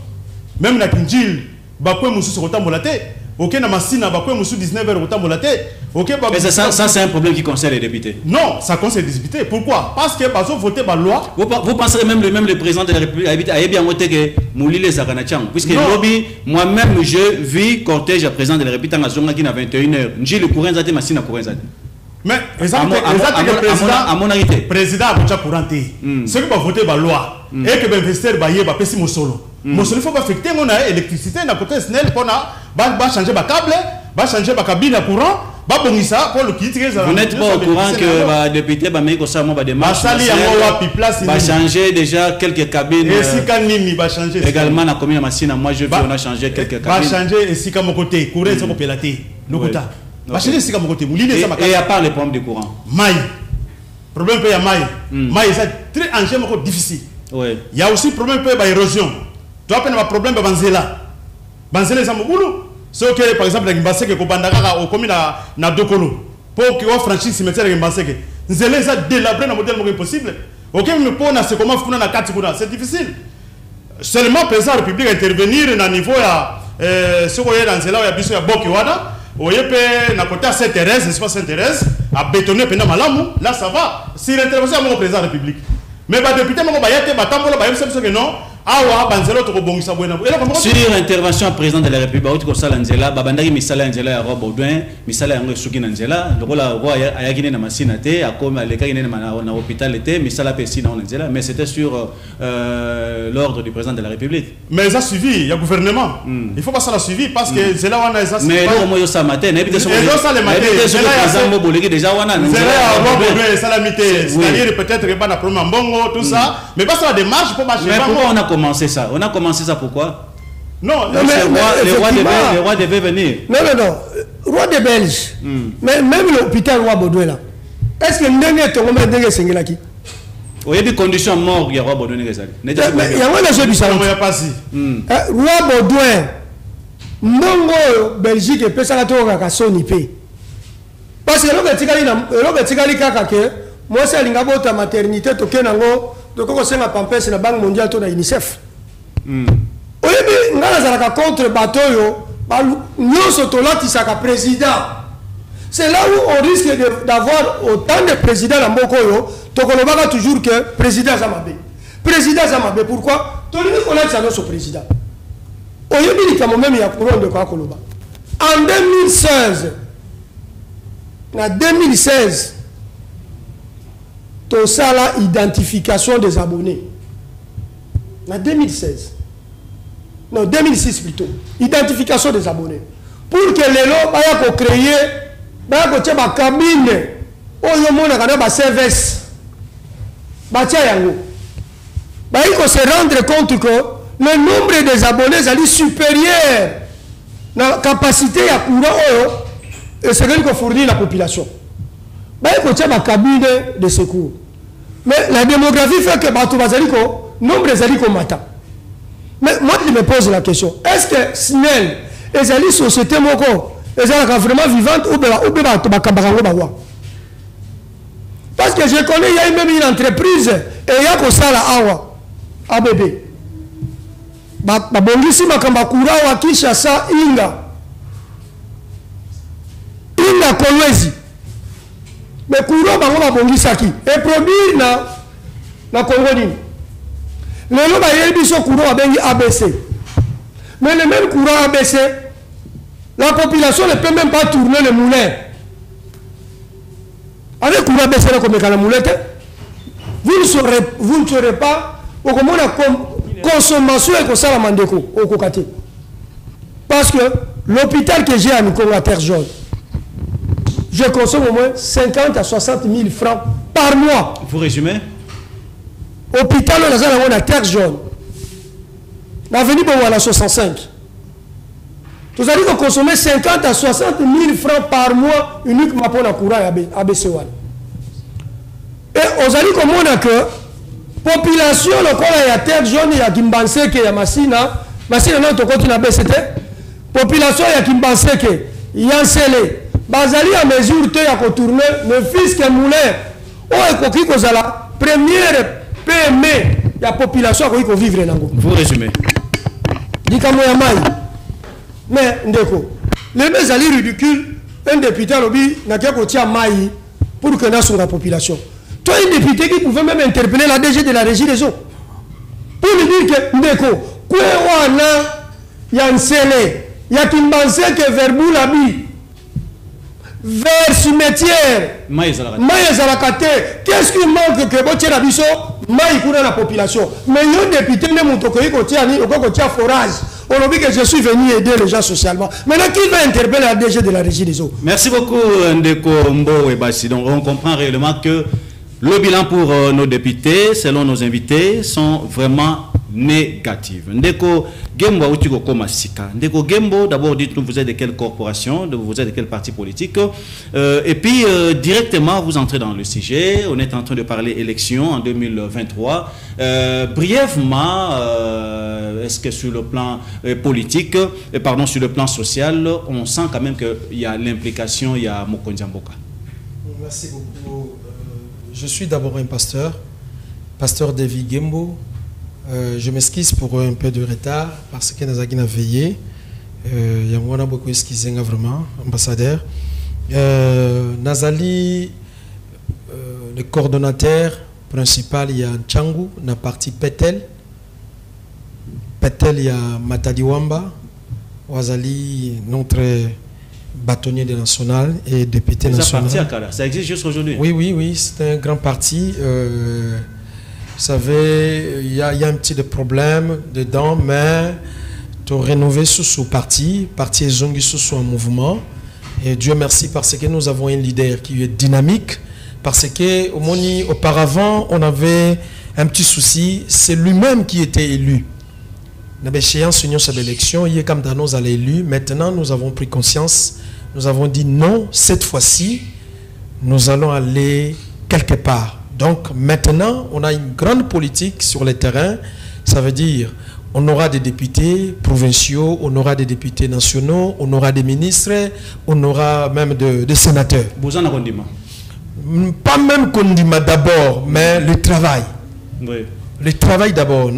Même la Kinjil, Bakwe Moussou, Rotam Molate, ok, na Massina, Bakwe Moussou, 19h, Rotam Molate. Mais ça c'est un problème qui concerne les députés. Non, ça concerne les députés. Pourquoi? Parce que parce que voter par loi. Vous pensez même le président de la République a bien voté que Moulile Zaganachang. Puisque lobby, moi-même je vis cortège à président de la République en Zonga qui n'a 21h. J'ai le courant zate, Massina courant zate. Mais le président a voté courant. Ceux qui vont voter par loi et que l'investisseur va y avoir pessi mon solo. Mon solo, il faut pas affecter mon électricité dans le côté SNEL pour changer ma câble, changer ma cabine à courant. Vous n'êtes pas au courant que le député va changer déjà quelques cabines. Également, la commune Massina, moi je veux on a changé quelques cabines. Va changer ici comme côté, courant sans pélater. Va changer ici comme côté. Et à part les problèmes de courant. Maï. Problème il y a maï. Maï c'est très enjeu difficile. Il y a aussi problème de l'érosion. Tu as un problème de Banzela. Banzela c'est un boulot. Ce que par exemple, les Mbaseke qui ont au commun na Dokolo pour qu'ils franchissent le cimetière de Mbaseke. Nous allons délabré dans le modèle possible. Ok, mais pour na c'est comment funa na kati kuna, c'est difficile. Seulement le président de la République intervenir na niveau ya ce qu'on y a dans cela ya biso ya boki wana, oye pe na côté Sainte-Thérèse, n'est-ce pas Sainte-Thérèse, à bétonner pendant malamu, là ça va. Si l'intervention à mon président de la République. Mais bah député moko ba yate ba tambola ba yem que non. Sur intervention président de la République, au Kosa Lanzela, Babandaki Misala Angela ya Rob Baudouin, Misala Yango Suki Angela, le roi Ayagine na Massinate, à comme les Kagine na hôpital était, Misala Pessina Angela, mais c'était sur l'ordre du président de la République. Mais ça suivi, il y a gouvernement. Il faut pas ça la suivi parce que c'est là où on a ça. Mais non, moi ça matin, et puis ça le matin. C'est là où déjà on a. C'est là où on a salamité, c'est-à-dire peut-être que pas na premier mbongo tout ça, mais pas ça la démarche pour marcher. Mais pourquoi on a commencé ça? On a commencé ça pourquoi? Non, le roi devait venir. Non, roi des Belges. Mais même l'hôpital roi Baudouin là. Est-ce que nous avons fait qui? Il y a des conditions mortes, il y a roi Baudouin. Il y a roi Baudouin, Mongo Belgique et Pessa la Toga Kassoni P. Parce que l'homme est kaka que moi c'est l'ingabota maternité tokenango de kokosenga pampes na banque mondiale to na UNICEF. Oyebi ngala zalaka contre bateau yo ba nyoso to latisaka président. C'est là où on risque d'avoir autant de présidents dans Mboko yo tokolobaka toujours que président Zamabe. Président Zamabe pourquoi? Tolini connaître ça notre président. Oyebi ni kamo même ya couronne de Kakoloba. En 2016 en 2016 tout ça la identification des abonnés. En 2016. Non, 2006 plutôt. Identification des abonnés. Pour que les lots soient créés, soient ma cabine, où il y a un service. Il faut se rendre compte que le nombre des abonnés est supérieur à la capacité à courant et ce que fournit la population. Il faut que ma cabine de secours. Mais la démographie fait que le nombre est matin. Mais moi, je me pose la question. Est-ce que SNEL et les sociétés sont vraiment vivantes ou bien parce que je connais, il y a même une entreprise et il y a que ça là, ABB. Babongisi Makambakura wa Kinshasa Inga Kolwezi. Mais Koura bango babongisa qui et produire na Congo nini. Le nom est biso courant ABC. Mais le même courant ABC, la population ne peut même pas tourner le moulin. Avec courant ABC, le moulin, vous ne saurez pas comment la consommation est comme ça la mandeko au Kokate. Parce que l'hôpital que j'ai à Congo à Terre Jaune, je consomme au moins 50 à 60 000 francs par mois. Vous résumez? Hôpital on a Terre Jaune. L'avenue à la 65. Vous allez consommer 50 à 60 000 francs par mois uniquement pour la courant ABC1. Et vous allez comprendre que la population il y a Terre Jaune, il y a Kimbanseke, il y a Massina. Massina non, tu as BCT. Population il y a Kimbanseke, il y a Nsele. Bazali à mesure de tourner le fils qui est moulin. Oh, et qu'on a la première PME, la population qui vivre dans. Vous résumez. Mais ndeko, les mes alliés ridicules, un député n'a qu'à côté maï pour que nous la population. Toi, un député qui pouvait même interpeller la DG de la régie des eaux pour lui dire que ndeko, quoi on a Yansele, Yakimbanse que verbou labi. Vers cimetière, qu'est-ce qui manque que Botier Abisso, Maï pour la population? Mais il y a un député de Moutokoi qui a forage. On a dit que je suis venu aider les gens socialement. Maintenant, qui va interpeller la DG de la régie des eaux? Merci beaucoup, Ndeko Mbo et Bassi. Donc, on comprend réellement que le bilan pour nos députés, selon nos invités, sont vraiment négatifs. Ndeko Gembo, Ndeko Gembo, d'abord dites-nous vous êtes de quelle corporation, vous êtes de quel parti politique, et puis directement vous entrez dans le sujet. On est en train de parler élection en 2023. Brièvement, est-ce que sur le plan politique, sur le plan social, on sent quand même qu'il y a l'implication, il y a Mokonzi Mboka? Merci beaucoup. Je suis d'abord un pasteur Pasteur David Gembo. Je m'excuse pour un peu de retard parce que nous avons veillé. Il y a beaucoup excusé vraiment, ambassadeur. Nazali, le coordonnateur principal, il y a Tchangou, la partie Petel. Petel, il y a Matadiwamba. Wazali, notre bâtonnier de national et député national. Ça existe jusqu'aujourd'hui? Oui, c'est un grand parti. Vous savez, il y a un petit problème dedans, mais tu as rénové sous parti Zongi sous un mouvement. Et Dieu merci parce que nous avons un leader qui est dynamique. Parce que auparavant, on avait un petit souci, c'est lui-même qui était élu. Nous avons échéance sur l'élection, il est comme dans nous allons élu. Maintenant, nous avons pris conscience, nous avons dit non, cette fois-ci, nous allons aller quelque part. Donc maintenant, on a une grande politique sur le terrain. Ça veut dire, on aura des députés provinciaux, on aura des députés nationaux, on aura des ministres, on aura même des sénateurs. Vous en avez condiment? Pas même condiment d'abord, mais le travail. Oui. Le travail d'abord.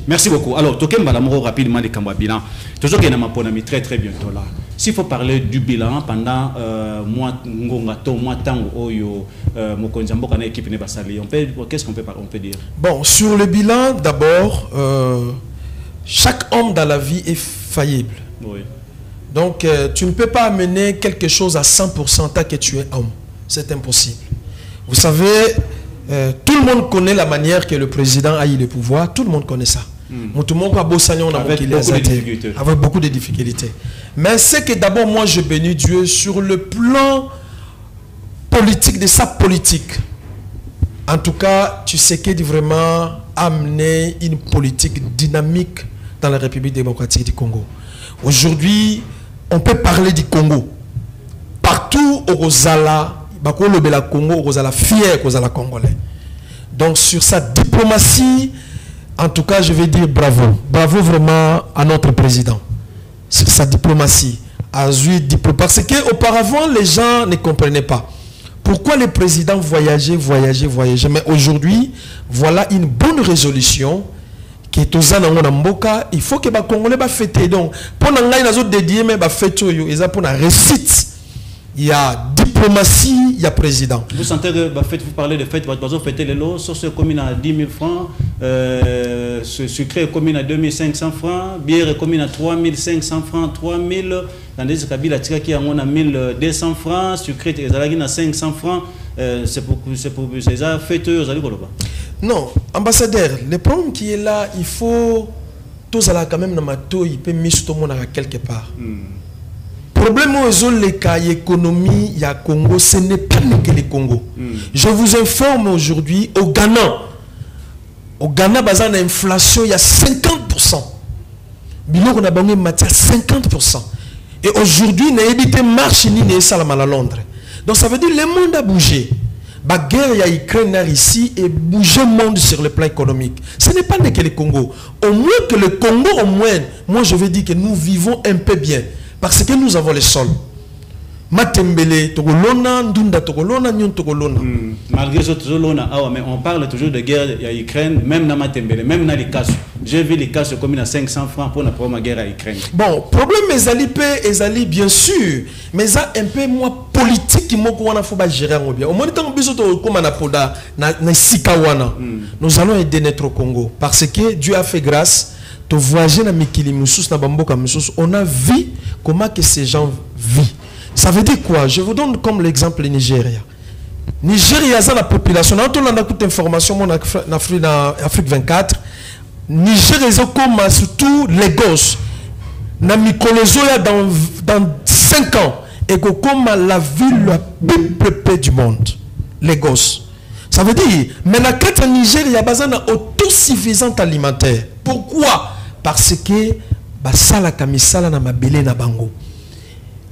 Merci beaucoup. Alors, Tokem Balamoro rapidement des Kamba bilan. Toujours qu'il y a un très très bientôt là. S'il faut parler du bilan pendant mois tango oyo mokonzambo kana équipe ne basali, qu'est-ce qu'on peut dire? Bon, sur le bilan d'abord, chaque homme dans la vie est faillible. Oui. Donc tu ne peux pas amener quelque chose à 100% tant que tu es homme. C'est impossible. Vous savez, tout le monde connaît la manière que le président a eu le pouvoir. Tout le monde connaît ça. Avec beaucoup de difficultés. Mais c'est que d'abord, moi, je bénis Dieu sur le plan politique de sa politique. En tout cas, tu sais qu'il vraiment amener une politique dynamique dans la République démocratique du Congo. Aujourd'hui, on peut parler du Congo. Partout au Rosala, le Congo, au Rosala fier, au Rosala congolais. Donc sur sa diplomatie, en tout cas, je vais dire bravo. Bravo vraiment à notre président. Sur sa diplomatie. Parce qu'auparavant, les gens ne comprenaient pas. Pourquoi les présidents voyageaient. Mais aujourd'hui, voilà une bonne résolution qui est aux Mboka. Il faut que les Congolais fêtent. Donc, pour nous dédier, mais pour la réussite, il y a diplomatie, il y a président. Vous sentez que vous parlez de fête, vous fêtez les lots, sur ce commune à 10 000 francs, sucré commune à 2 500 francs, bière commune à 3 500 francs, 3 000, dans des Kabila qui a 1 200 francs, sucré à 500 francs, c'est pour ces fêteux, vous allez quoi? Non, ambassadeur, le problème qui est là, il faut tous aller quand même dans ma tour, il peut mettre tout le monde à quelque part. Le problème de l'économie du Congo, ce n'est pas que le Congo. Je vous informe aujourd'hui, au Ghana, il y a une inflation, il y a 50%. On a besoin matière 50%. Et aujourd'hui, il y a évité marche ni à Londres. Donc ça veut dire que le monde a bougé. La guerre y a Ukraine ici et bouger le monde sur le plan économique. Ce n'est pas que le Congo. Au moins que le Congo, au moins, moi je veux dire que nous vivons un peu bien. Parce que nous avons les sols. Matembele, Togolona, Ndunda, Togolona, Nyon, Togolona. Malgré ce Togolona, mais on parle toujours de guerre à Ukraine, même dans Matembele, même dans les cas. J'ai vu les cas comme à 500 francs pour la guerre à Ukraine. Bon, problème est allé bien sûr, mais ça un peu moins politique qui m'a faut gérer en bien. Au moins tant que comme on a poda na sikawana, nous allons aider notre Congo parce que Dieu a fait grâce. Voyager dans Mikili Moussous, dans Bamboka Moussous, on a vu comment que ces gens vivent. Ça veut dire quoi? Je vous donne comme l'exemple le Nigeria. Nigeria, c'est la population. Quand on a toute information en Afrique 24, Nigeria, c'est comme surtout Lagos. Dans Mikolozo, dans 5 ans, et comme la ville la plus peuplée du monde. Lagos. Ça veut dire, mais la carte en Nigeria, il y a besoin d'autosuffisance alimentaire. Pourquoi? Parce que ça la kamisala na mabele na bango.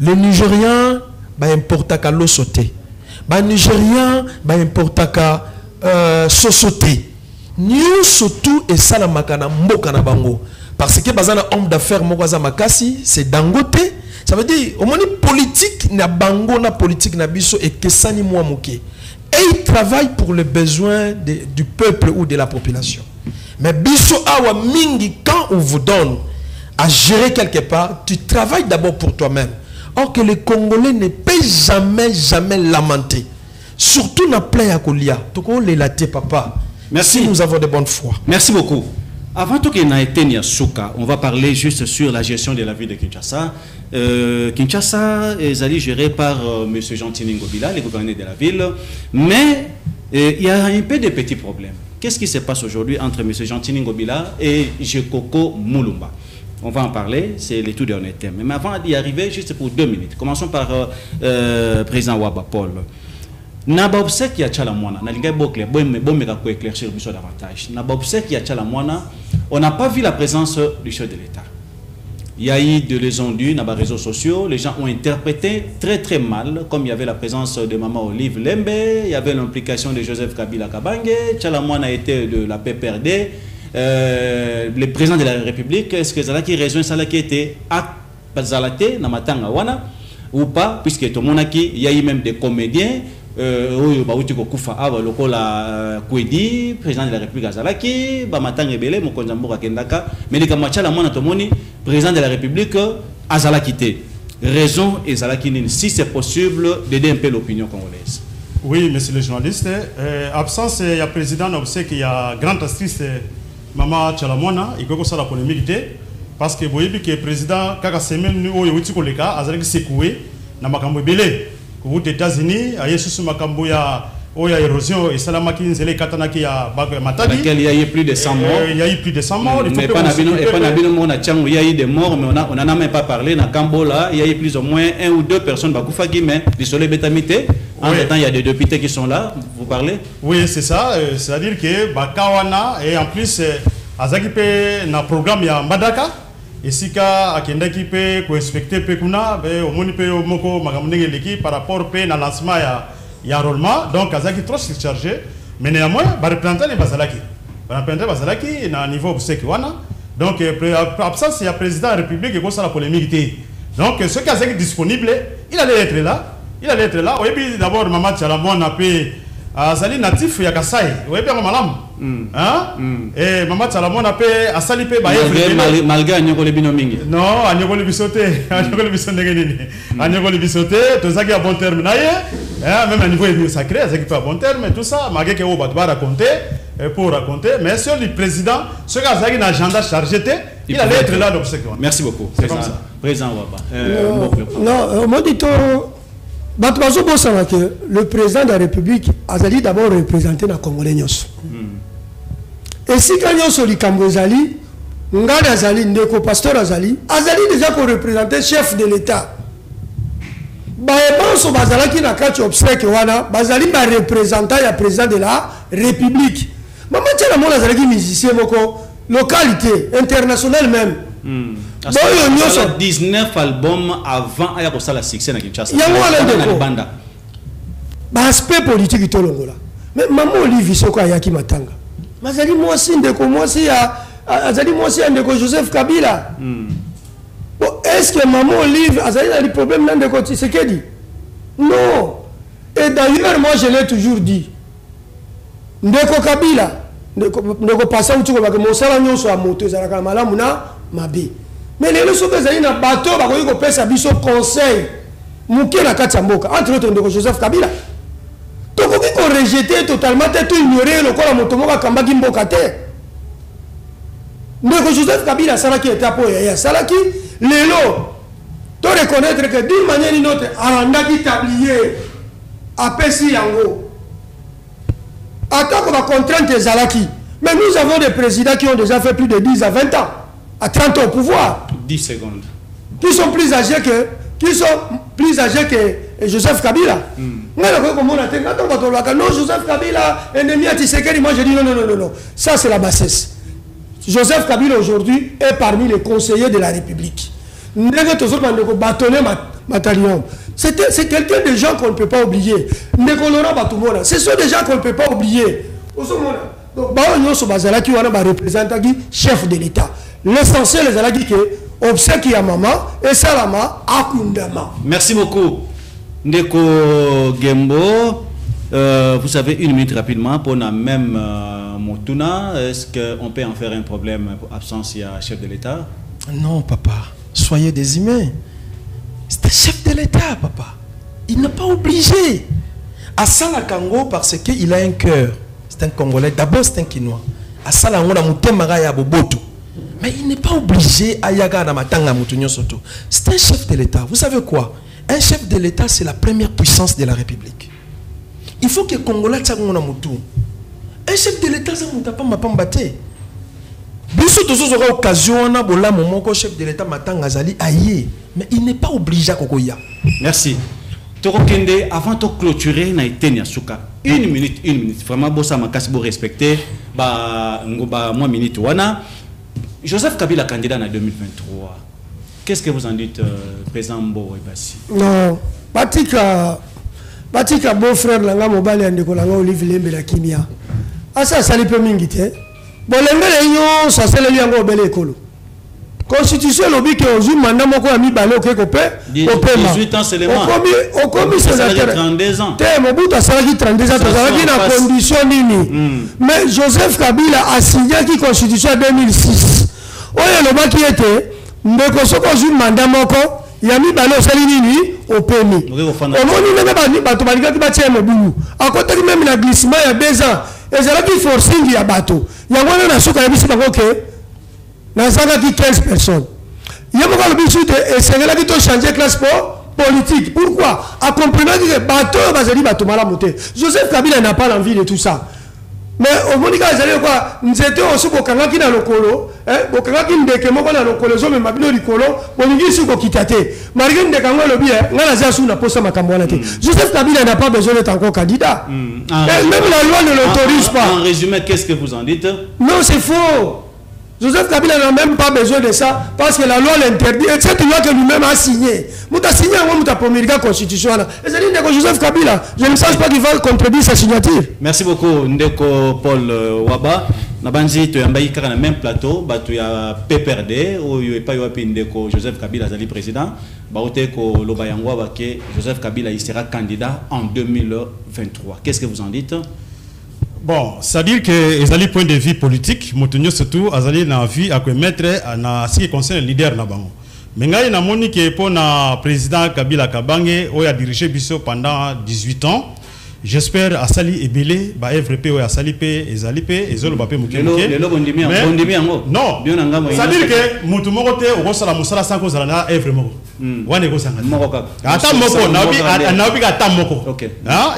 Les Nigériens importent à l'eau sauté. Les Nigériens importent à sauté. Nous surtout et ça la makana mboka na bango. Parce que bazana homme d'affaires mokaza makasi c'est Dangote. Ça veut dire au moins politique na bango na politique na biso et que sani moi moké. et il travaille pour les besoins du peuple ou de la population. Mais biso awa mingi, quand on vous donne à gérer quelque part, tu travailles d'abord pour toi-même. Or que les Congolais ne peuvent jamais lamenter. Surtout dans plein à Kolia. Donc on les laté papa. Merci. Si nous avons de bonnes foi. Merci beaucoup. Avant tout qu'il n'ait été Niasuka, on va parler juste sur la gestion de la ville de Kinshasa. Kinshasa est géré par M. Jean-Tini Ngobila, le gouverneur de la ville. Mais il y a un peu de petits problèmes. Qu'est-ce qui se passe aujourd'hui entre M. Jean-Tini Ngobila et Jekoko Moulumba? On va en parler, c'est les tout derniers thèmes. Mais avant d'y arriver, juste pour 2 minutes, commençons par président Waba Paul. Nabobsek ya Chalamwana, Nalinga Bokle, Bomega pour éclaircir le besoin davantage. Nabobsek ya Chalamwana, on n'a pas vu la présence du chef de l'État. Il y a eu de l'étendue dans les réseaux sociaux, les gens ont interprété très mal, comme il y avait la présence de Maman Olive Lembe, il y avait l'implication de Joseph Kabila Kabange, Chalamwana était de la PPRD, le président de la République, est-ce que Zalaki raison Zalaki était à Zalate, Namatanga Wana, ou pas, puisque tout le monde il y a eu même des comédiens, Kufa Lokola Kwedi, président de la République Azalaki, Bamatang Ebele, Mokonzamboura Kendaka, mais les Kamachala Mona Tomoni, président de la République Azalaki. Raison et Zalaki, si c'est possible, d'aider un peu l'opinion congolaise. Oui, monsieur le journaliste. Absence, il y a président, on sait qu'il y a grande astuce, Maman Chalamona, il faut que ça la polémique, parce que vous voyez que le président, quand il y a eu un cas, Azalaki secoué, dans Makambo Bele. Aux États-Unis, il y a eu makambo ya érosion et salamaki nzele katanaki ya matadi. Il y a eu plus de 100 morts. Il y a eu plus de 100 morts. Mais pas il y a eu des morts, mais on n'en a même pas parlé. Dans Kambola, il y a eu plus ou moins 1 ou 2 personnes bakufagi, mais du soleil bétamité. En même temps, il y a des députés qui sont là. Vous parlez? Oui, c'est ça. C'est-à-dire que Bakawana et en plus, Azakipe na programme ya Mbadaka. Et si akenda qui peut respecter pekuna au moni pe moko magamnenge l'équipe par rapport pe na lancement ya enrôlement donc azaki trop surchargé mais néanmoins ba représenter les bazalaki na niveau obsèque wana donc absence il y a président de la République et ça la polémique donc ce qui est disponible il allait être là et puis d'abord Maman Chalamona pe azali natif ya Kasai oui bien malam et Maman Chalamona pe asali pe ba malgré anyokole bino mingi non anyokole bisote anyokole bisote to zaki à bon terme na même à niveau sacré zaki pas à bon terme tout ça malgré que on va raconter pour raconter mais sur le président ce gars zaki na agenda chargé il allait être là donc c'est merci beaucoup président Waba non moi dit le président de la République a d'abord représenté la Congolais. Et si quand nous sommes Zali, Ngad Azali, Ndeko Pasteur Azali déjà pour représenter chef de l'État. Baebanso Bazalaki na kati obsèque wana, Bazali ba représentant ya président de la République. Maman tient la mon Azalaki musicien moko localité internationale même. Bon, il y a 19 albums avant à y la succès dans Kinshasa. Il y a un aspect politique qui est là. Mais maman Olivier Soko Ayaki Matanga. Mais Azali moi aussi ndeko moi aussi Azali moi aussi ndeko Joseph Kabila. Bon, est-ce que maman Olivier Azali a des problèmes dans ndeko Tshisekedi? Non. Et d'ailleurs moi je l'ai toujours dit. Ndeko Kabila, ndeko passa où tu vois que mon salaire nyonso a moto ezalaka malamu na mabe. Mais les gens qui ont un bateau, ils ont un conseil. Mouké na Katamboka, entre autres de Joseph Kabila. Donc, ils ont rejeté totalement, tout ignoré le corps de Motomoka Kambagi Mbokate. Mais Joseph Kabila, Salaki était à Poya, Salaki, les lots, tu reconnaître que d'une manière ou d'une autre, Arandaki tablier, à Pessi Yango. Attends qu'on va contraindre les Zalaki. Mais nous avons des présidents qui ont déjà fait plus de 10 à 20 ans. À 30 ans au pouvoir. 10 secondes. Qui sont plus âgés que Joseph Kabila. Non, Joseph Kabila, ennemi à Tshisekedi, moi je dis non. Ça c'est la bassesse. Joseph Kabila aujourd'hui est parmi les conseillers de la République. C'est quelqu'un de gens qu'on ne peut pas oublier. Ce sont des gens qu'on ne peut pas oublier. Donc, qui représente chef de l'État. L'essentiel est que obsèque ya maman et salama akundama. Merci beaucoup Ndeko Gembo. Vous savez, 1 minute rapidement pour la même Motuna. Est-ce qu'on peut en faire un problème pour absence il y a chef de l'État? Non, papa. Soyez des humains. C'est un chef de l'État, papa. Il n'est pas obligé. À Salakango, parce qu'il a un cœur. C'est un Congolais. D'abord, c'est un Kinois. À Salakango, mais il n'est pas obligé à Yaga Namatanga Moutounyo Soto. C'est un chef de l'État. Vous savez quoi? Un chef de l'État, c'est la première puissance de la République. Il faut que les Congolais soient un chef de l'État, ça ne pas m'apambater. Biso tous aura occasion na bola momoko chef de l'État matanga zali aïe, mais il n'est pas obligé à kokoya. Merci. Torokende, avant de clôturer na itenia suka. 1 minute. Vraiment bossa makasi bo respecter ba ngoba moi minute wana. Joseph Kabila candidat en 2023. Qu'est-ce que vous en dites, président Mbo et Bassi? Non, Batika beau-frère langa mobali andeko langa Olivier Lembe la kimia. Asa sali pe mingite. Bolembe le yo ça c'est le yango bele ekolo. Constitution lobi que ozu mandat moko ami balo ke kopé 18 ans seulement. Au commis sénateur 32 ans. Té Mobutu salaki 32 ans salaki na condition nini. Mais Joseph Kabila a signé qui constitution 2006. Oyo loba qui était ndeko soko ozu mandat moko yami balo sali nini au permis. Omoni nebe bani bato balika ki batie mobulu. A côté même la glissement il y a 2 ans. Et c'est là qui forcing ya bato. Yango na soka yabisi bango ke na sanga qui 15 personnes. Yamo ka lobisu et c'est là qui to changer classe politique. Pourquoi? À comprendre que bato bazali bato malamu te. Joseph Kabila n'a pas l'envie de tout ça. Mais au Monika ezali quoi? Nzete osu bokanga ki na lokolo, bokanga ki ndeke moko na lokolo zo me mabino likolo, bolingi su ko kitate. Marike ndeka ngo lobi ngana za su na posa makambo wana te. Joseph Kabila n'a pas besoin d'être encore candidat. Même la loi ne l'autorise pas. En résumé, qu'est-ce que vous en dites? Non, c'est faux. Joseph Kabila n'a même pas besoin de ça parce que la loi l'interdit. Et cette loi que lui-même a signée. Mouta signé un mot promulgué la constitution. Et c'est que Joseph Kabila, je ne pense pas qu'il va contredire sa signature. Merci beaucoup, Ndeko Paul Waba. Nabanzi, tu as un même plateau, tu as PPRD, où il n'y a pas eu Ndeko Joseph Kabila, Zali président. Baoteko Lobayangwa, Joseph Kabila, il sera candidat en 2023. Qu'est-ce que vous en dites? Bon, c'est-à-dire que les alliés point de vue politique, Moutounio surtout, les na vie à mettre à ce qui concerne le leader na bango. Mais il y a moni qui est pour le président Kabila Kabange, où il a dirigé Bisso pendant 18 ans. J'espère à Sali et Belé, bah FRP ou à Sali P et Zali P et Zolo Bapé Mouké. Non, c'est-à-dire que Moutoumorote au Rosala Moussala sans cause à la FRMO.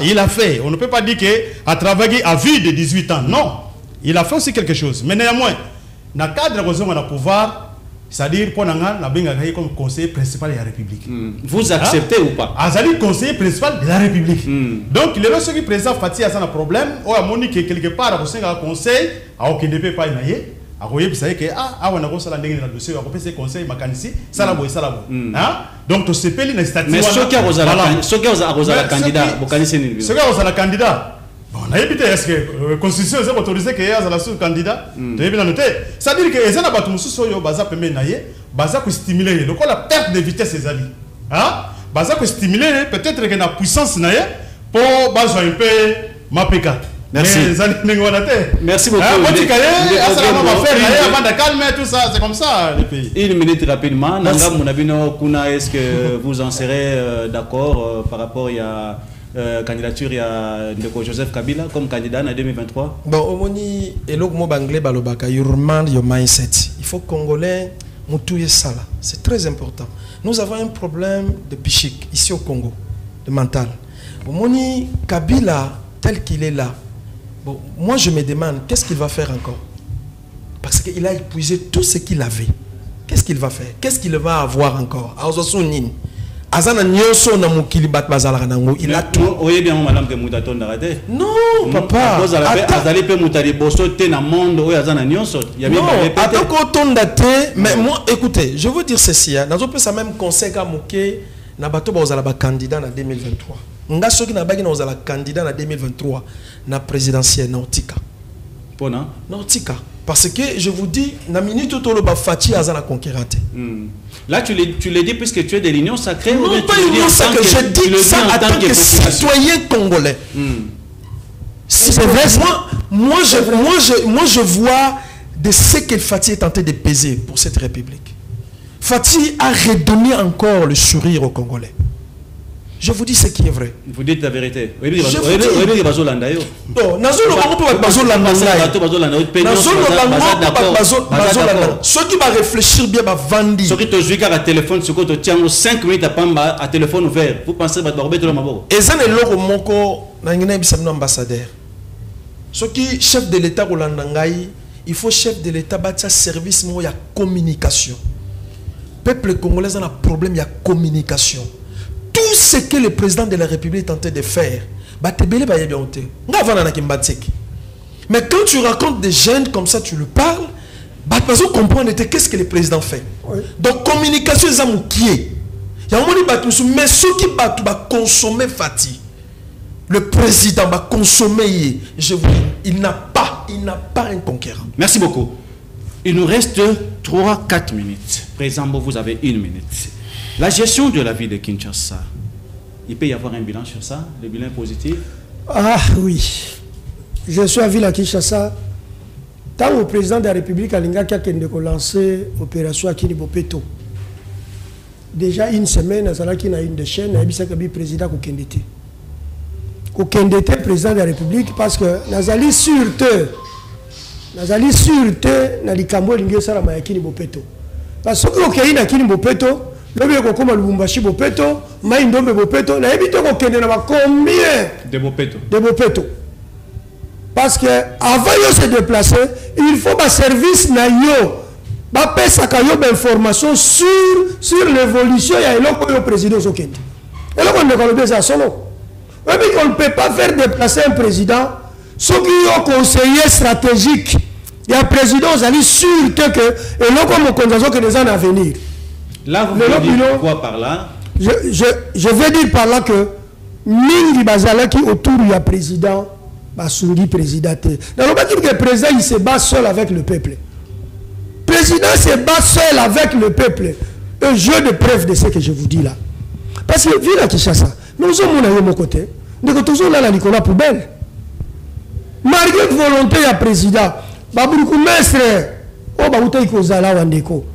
Il a fait, on ne peut pas dire qu'à travailler à vie de 18 ans. Non, il a fait aussi quelque chose. Mais néanmoins, dans le cadre de la pouvoir, c'est-à-dire pour nous comme conseiller principal de la République. Vous acceptez ou pas? Azali conseiller principal de la République. Donc les gens qui président Fatih a un problème, ou à Monique quelque part à conseil, à aucun ne peut pas y aller. À vous savez que on a conseil dans le dossier, on peut se conseil macanisi, ça la boue, ça la boue. Donc tu sais pas les statistiques. Mais ceux qui ont la candidat, ceux qui ont la candidat. Bon, on a évité, est-ce que la Constitution est autorisée qu'il y ait un candidat? C'est-à-dire que les gens qui ont stimuler la perte de vitesse des alliés. Ils stimuler peut-être que la puissance pour un peu MAPK. Merci. Merci beaucoup. C'est comme ça les pays. 1 minute rapidement. Est-ce que vous en serez d'accord par rapport à candidature de Joseph Kabila comme candidat en 2023? Bon, au moni et le mot anglais balobaka, you remind your mindset. Il faut Congolais moutouiller ça là. C'est très important. Nous avons un problème de psychique ici au Congo, de mental. Au moni Kabila tel qu'il est là. Bon, moi je me demande qu'est-ce qu'il va faire encore, parce qu'il a épuisé tout ce qu'il avait. Qu'est-ce qu'il va faire? Qu'est-ce qu'il va avoir encore? Il a tout. Non, papa. Mais moi, écoutez, je veux dire ceci. Dans un peu ça même conseil à Mouké, Nabato Bazalaba candidat en 2023. Nga ceux qui n'ont pas candidat en 2023 na présidentielle Nautica. Pona Nautica. Parce que je vous dis, na minute tout le Bafati a la conquérante. Là tu le dis puisque tu es de l'Union sacrée. Non, pas l'Union sacrée. Je dis ça en tant que citoyen congolais. C'est vrai. Moi, je vois de ce que Fatih est tenté de peser pour cette République. Fatih a redonné encore le sourire aux Congolais. Je vous dis ce qui est vrai. Vous dites la vérité. Je vous dis. Ceux qui vont réfléchir bien, vont vendre. Ceux qui te jouent à téléphone, ceux qui te tiennent 5 minutes à téléphone ouvert. Vous pensez que vous allez faire maboko? Et ça, c'est le moko n'angina ambassadeur. Ceux qui chef de l'État Rolandangaï, il faut chef de l'État bâtir service il y a communication. Peuple congolais a un problème, il y a communication. Tout ce que le président de la République est tenté de faire, mais quand tu racontes des jeunes comme ça, tu lui parles, tu comprends qu'est-ce que le président fait. Oui. Donc communication est un qui est. Mais ceux qui va consommer Fatih, le président va consommer, je vous dis, il n'a pas un conquérant. Merci beaucoup. Il nous reste 3-4 minutes. Président, vous avez 1 minute. La gestion de la ville de Kinshasa, il peut y avoir un bilan sur ça, le bilan positif? Ah oui. Je suis à ville à Kinshasa. Tant au président de la République, Alinga qui a lancé l'opération à Kinibopeto. Déjà 1 semaine, il y a une des chaînes, il y a le président Kokendete. Kokendete, président de la République, parce que Nazali sûreté, na likambo lingi salama ya Kinibopeto. Parce que Kokei na Kinibopeto, le comme Lubumbashi Bopeto, Maïndombe Bopeto, na ebito kokende na combien de Bopeto. De Bopeto. Parce que avant de se déplacer, il faut un service na yo. Ba pesa ka yo information sur l'évolution ya eloko yo président Zokende. Et là on ne connaît pas solo. Mais on ne peut pas faire déplacer un président ce qui est conseiller stratégique. Il y a un président qui est sûr que eloko mo konzazo que des années à venir. Là, vous voulez dire quoi par là? Je veux dire par là que Mingi Bazalaki autour du président, Basungi président. Dans le cas que le président il se bat seul avec le peuple. Le président se bat seul avec le peuple. Un jeu de preuve de ce que je vous dis là. Parce que vu la Kinshasa, nous sommes à mon côté, nous sommes toujours là la Nicolas Poubelle. Malgré la volonté du président, Baboukou Mestre, oh Babouté Kozala Wandeko.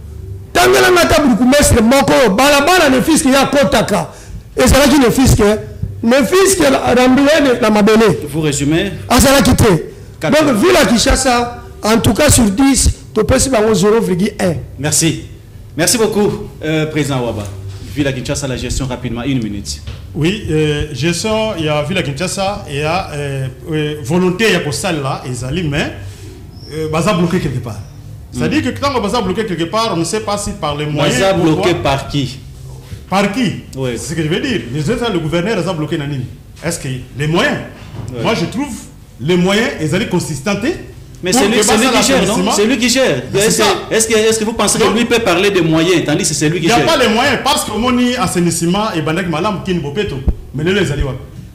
Tangela ngata buku mestre moko balabala ne fiske ya kotaka ezala ki ne fiske rambele na mabele. Vous résumez? Azala quitté. Donc vu la Kinshasa en tout cas sur 10 to pesi bango 0,1. Merci. Merci beaucoup président Waba. Vu la Kinshasa la gestion rapidement 1 minute. Oui, gestion il y a vu la Kinshasa il y a volonté il y a pour ça là ezali mais baza bloqué quelque part. C'est-à-dire que quand on va bloquer quelque part, on ne sait pas si par les moyens... Baza bloqué par qui? Par qui? Oui. C'est ce que je veux dire. Le gouverneur a bloqué Nanini. Est-ce que les moyens? Oui. Moi je trouve les moyens, ils allaient consistanter. Mais c'est lui qui gère, non? C'est lui qui gère. Est-ce que vous pensez que lui peut parler des moyens, tandis que c'est lui qui gère? Il n'y a pas les moyens, parce que mon assainissement et Bandak Malam Kin Bopeto. Mais les alliés.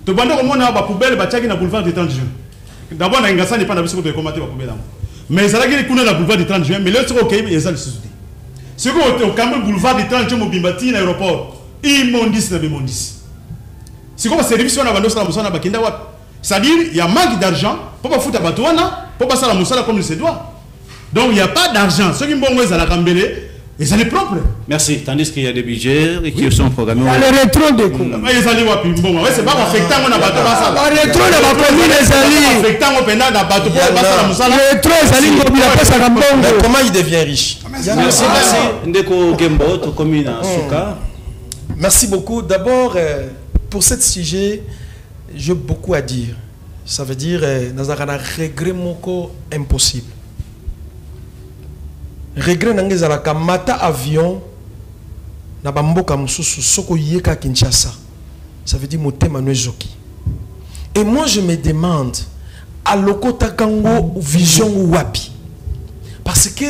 Tu bandes au monde à la poubelle, Bachaki na boulevard du 30 juin. D'abord, Ngassa n'est pas dans de combattre la poubelle. Mais ça a été le boulevard du 30 juin, mais là, c'est OK, mais ils ont le soutien. Ce qu'on a au Cameroun, boulevard du 30 juin, Mobimbati, l'aéroport, immondis, l'abimondis. C'est comme service, on a vendu ça, on a bakinda. C'est-à-dire, il y a manque d'argent, pour pas foutre à Batouana, pour passer à la moussala comme il se doit. Donc, il n'y a pas d'argent. Ceux qui ont à la Rambélé, ils sont propres. Merci. Tandis qu'il y a des budgets qui sont programmés. Il y a les rétros de coûts. Mais ils allaient voir, bon, c'est pas affectant, on a bateau. Les rétros de la commune, les alliés. Affectant, on a bateau pour passer à la moussala. Les rétros, les alliés, on a pas ça comme bon. Mais comment il devient riche? Merci. Ndeko Gembo, to commune à Souka. Merci beaucoup. D'abord, pour ce sujet, j'ai beaucoup à dire. Ça veut dire, nous avons un regret moko impossible. Regret nangé zalaka mata avion na bamboka mususu soko yeka Kinshasa. Ça veut dire motema nozoki. Et moi je me demande à lokota kango vision wapi. Parce que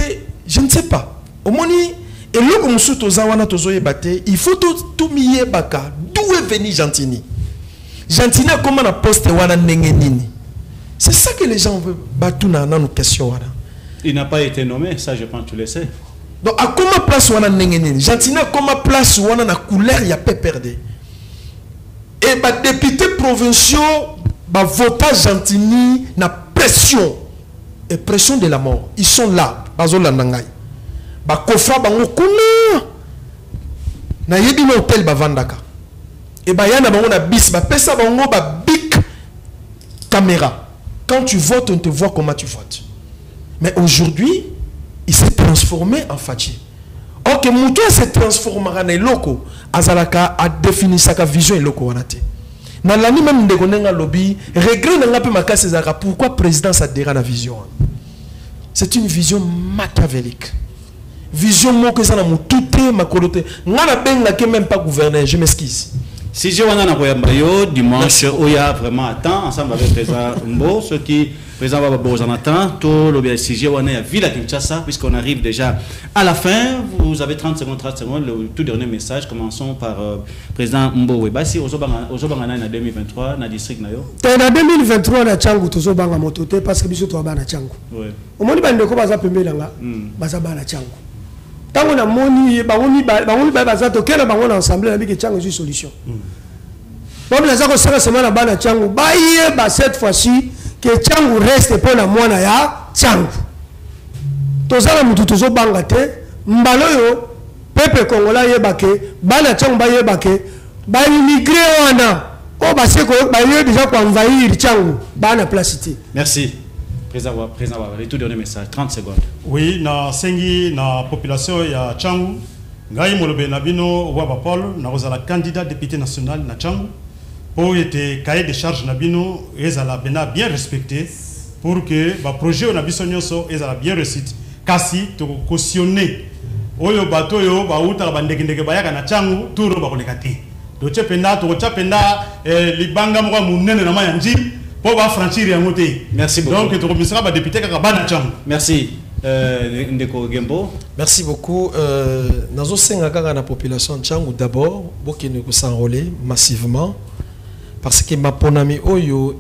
je ne sais pas. Au moni et loko musu tozawana tozoye bate, il faut tout miye baka. D'où est venu Gentini? Gentini a comment na poste wana ndenge nini? C'est ça que les gens veulent batuna na nos questions wana. Il n'a pas été nommé, ça je pense que tu le sais. Donc à comment place on a n'engagé? Gentina comment place on a la couleur il y a pas perdu. Et les députés provinciaux Bah votage gentini na pression et pression de la mort. Ils sont là. Bazola nangai. Bah kofa bango kuna. Na yebi na hôtel bavandaka. Et bah yana bango na bis ba pesa bango ba big caméra. Quand tu votes, on te voit comment tu votes. Mais aujourd'hui, il s'est transformé en Fachi. Or que Moutou s'est transformé en loko, Azalaka a défini sa vision et loko wanate. Dans l'année même de Gonenga lobby, regret n'a pas ma casse pourquoi le président s'adhère la vision. C'est une vision machiavélique. Vision moi que ça n'a tout ma coloté. N'a même pas gouverner, je m'excuse. Si je vois dans dimanche, où il y a vraiment un temps, ensemble avec le président Mbo, ceux qui président Babo en attend, tout le CG on est à Villa Kinshasa, puisqu'on arrive déjà à la fin. Vous avez 30 secondes, le tout dernier message. Commençons par président Mbo Webasi. Ozobanga en 2023, dans le district Nayo. En 2023, na Tchangu, Tozobanga Motote, parce que biso toaba na Tchangu. Au moins, il y a des baza pembe langa, baza ba na Tchangu. Tant qu'on a moni, bango baza toke na bango na ensemble, na biki Tchangu une solution. Bon, les gens qui sont semaine à na Tchangu, baye ba cette fois-ci que Tchangu reste pour la moine ya Tchangu. Tozala mutu tozobanga te, mbalo yo peuple congolais yebake, bana Tchangu ba yebake, ba immigrer wana. Oh ba c'est ko ba yo déjà pour envahir Tchangu, bana placité. Merci. Président, tout dernier message, 30 secondes. Oui, na sengi na population ya Tchangu, ngai molobe na bino Waba Paul, na rozala candidat député national na Tchangu, pour être cahier de charge na bino ezala bena bien respecté pour que ba projet na biso nyonso ezala bien réussite. Kasi to cautionner oyo bato yo ba uta ba ndege bayaka na Tchangu turo ba koleka te. To chependa libanga mwa munene na mayanji. Merci beaucoup. Donc, tu député merci. Ndeko Gembo. Merci beaucoup. Nous avons la population de Tchangu d'abord, qui nous s'enrôler massivement. Parce que ma ponami oyo,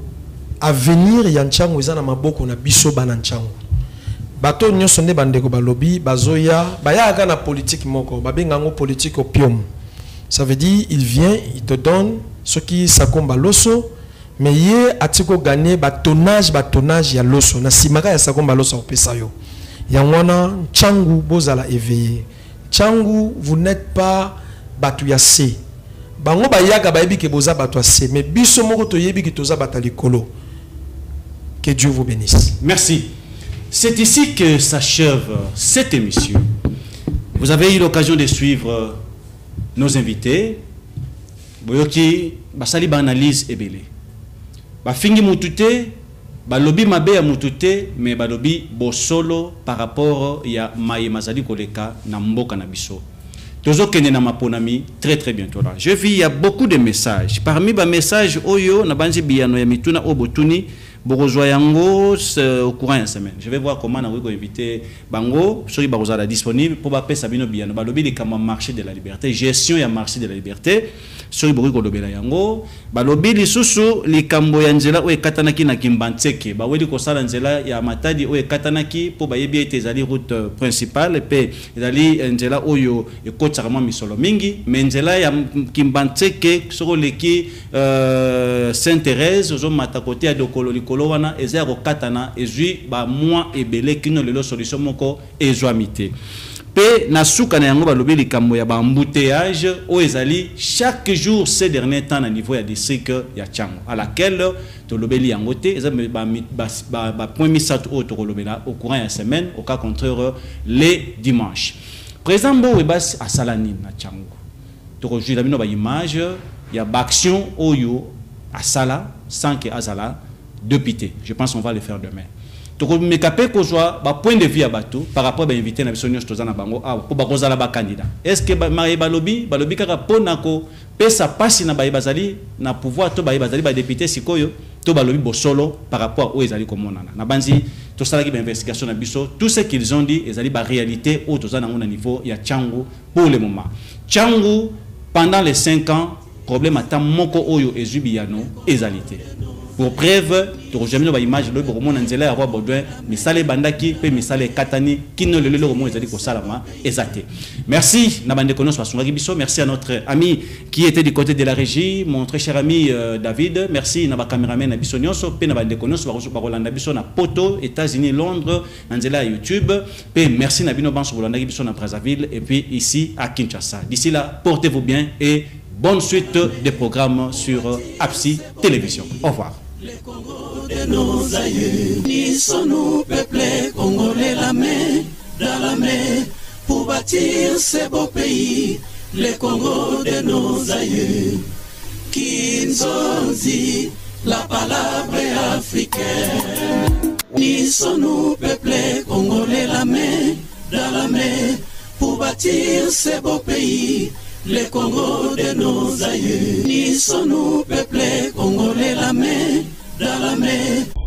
à venir, il y a Tchangu, il y a beaucoup de biso banan Tchangu. Bato nyo sonde bandeko balobi, bazoya, baya na politique moko, babengango politique opium. Ça veut dire, il vient, il te donne ce qui s'accomba l'osso. Mais hier, atiko gagné tonnage ya loso na simaka ya sakomba loso opesa yo. Yangwana Tchangu bozala éveillé. Tchangu, vous n'êtes pas batu ya se. Bango bayaka bayebi ke boza batu ya se, mais biso moko toyebi ke toza batali kolo. Que Dieu vous bénisse. Merci. C'est ici que s'achève cette émission. Vous avez eu l'occasion de suivre nos invités. Boyoki basali ba analyse ebele. Bafingi mutute, balobi mabe ya mutute, mais balobi bosolo par rapport ya maye mazali koleka na mboka na biso. Tozo kene na maponami très bientôt là. Je vis il y a beaucoup de messages. Parmi ba messages oyo na banzi biyano ya mituna obotuni Borozwa yango au courant de semaine. Je vais voir comment on va inviter Bango, sur Barozala disponible pour pas Sabino Biano, balobi les marché de la liberté, gestion et marché de la liberté. Sur Boriko Lobela yango, balobi les sous les Kamboyanzela ou Katanaki na Kimbantseke, baweli Kosala Nzela ya Matadi ou Katanaki pour bayebi etezali route principale et puis ezali Nzela oyo et kotsarama misolo mingi, mais Nzela ya Kimbantseke sur leki Sainte-Thérèse aux mata côté à Dokolo Kolowana ezero katana ezui ba moi ebele kino lelo solution moko ezwamite pe na suka na yango balobi likambo ya ba embouteillage o ezali chaque jour ces derniers temps na niveau ya district ya Tchangu à laquelle to lobeli yango te ezaba ba point misatu o to lobela au courant ya semaine au cas contraire les dimanches président Mbo Webasi à Salani na Tchangu to rejouer la bino ba image ya ba action oyo à Sala sans que azala député. Je pense qu'on va le faire demain. Donc, me capé qu'on soit point de vue à bateau par rapport à inviter na Sonios Tozana Bango pour bakozala ba candidat. Est-ce que Marie balobi kaka ponako pesa passe na bazali na pouvoir to bazali ba député sikoyo to balobi bosolo par rapport aux ezali komonana. Na banzi to sala ki ba investigation na biso tout ce qu'ils ont dit ezali ba réalité au Tozana na niveau ya Tchangu pour le moment. Tchangu pendant les 5 ans problème à moko oyo ezubiano ezalité. Pour preuve, tu as jamais vu image de l'homme en zéla avoir besoin misale bandaki pe misale katani qui ne le homme ezali ko salama exacté. Merci na bande konos basungaki biso, merci à notre ami qui était du côté de la régie, mon très cher ami David, merci na ba cameraman na biso nyonso pe na bande konos ba rolanda biso na poto États-Unis Londres en zéla YouTube pe merci na bino banso rolanda biso na Brazzaville et puis ici à Kinshasa. D'ici là, portez-vous bien et bonne suite des programmes sur APSI Télévision. Au revoir. Les Congos de nos aïeux, unissons-nous, peuple congolais, la main dans la main, pour bâtir ce beau pays. Les Congos de nos aïeux, Kinzonzi, la palabre africaine. Unissons-nous, peuple congolais, la main dans la main, pour bâtir ce beau pays. Les Congos de nos aïeux, unissons-nous, peuple congolais, la main dans la main.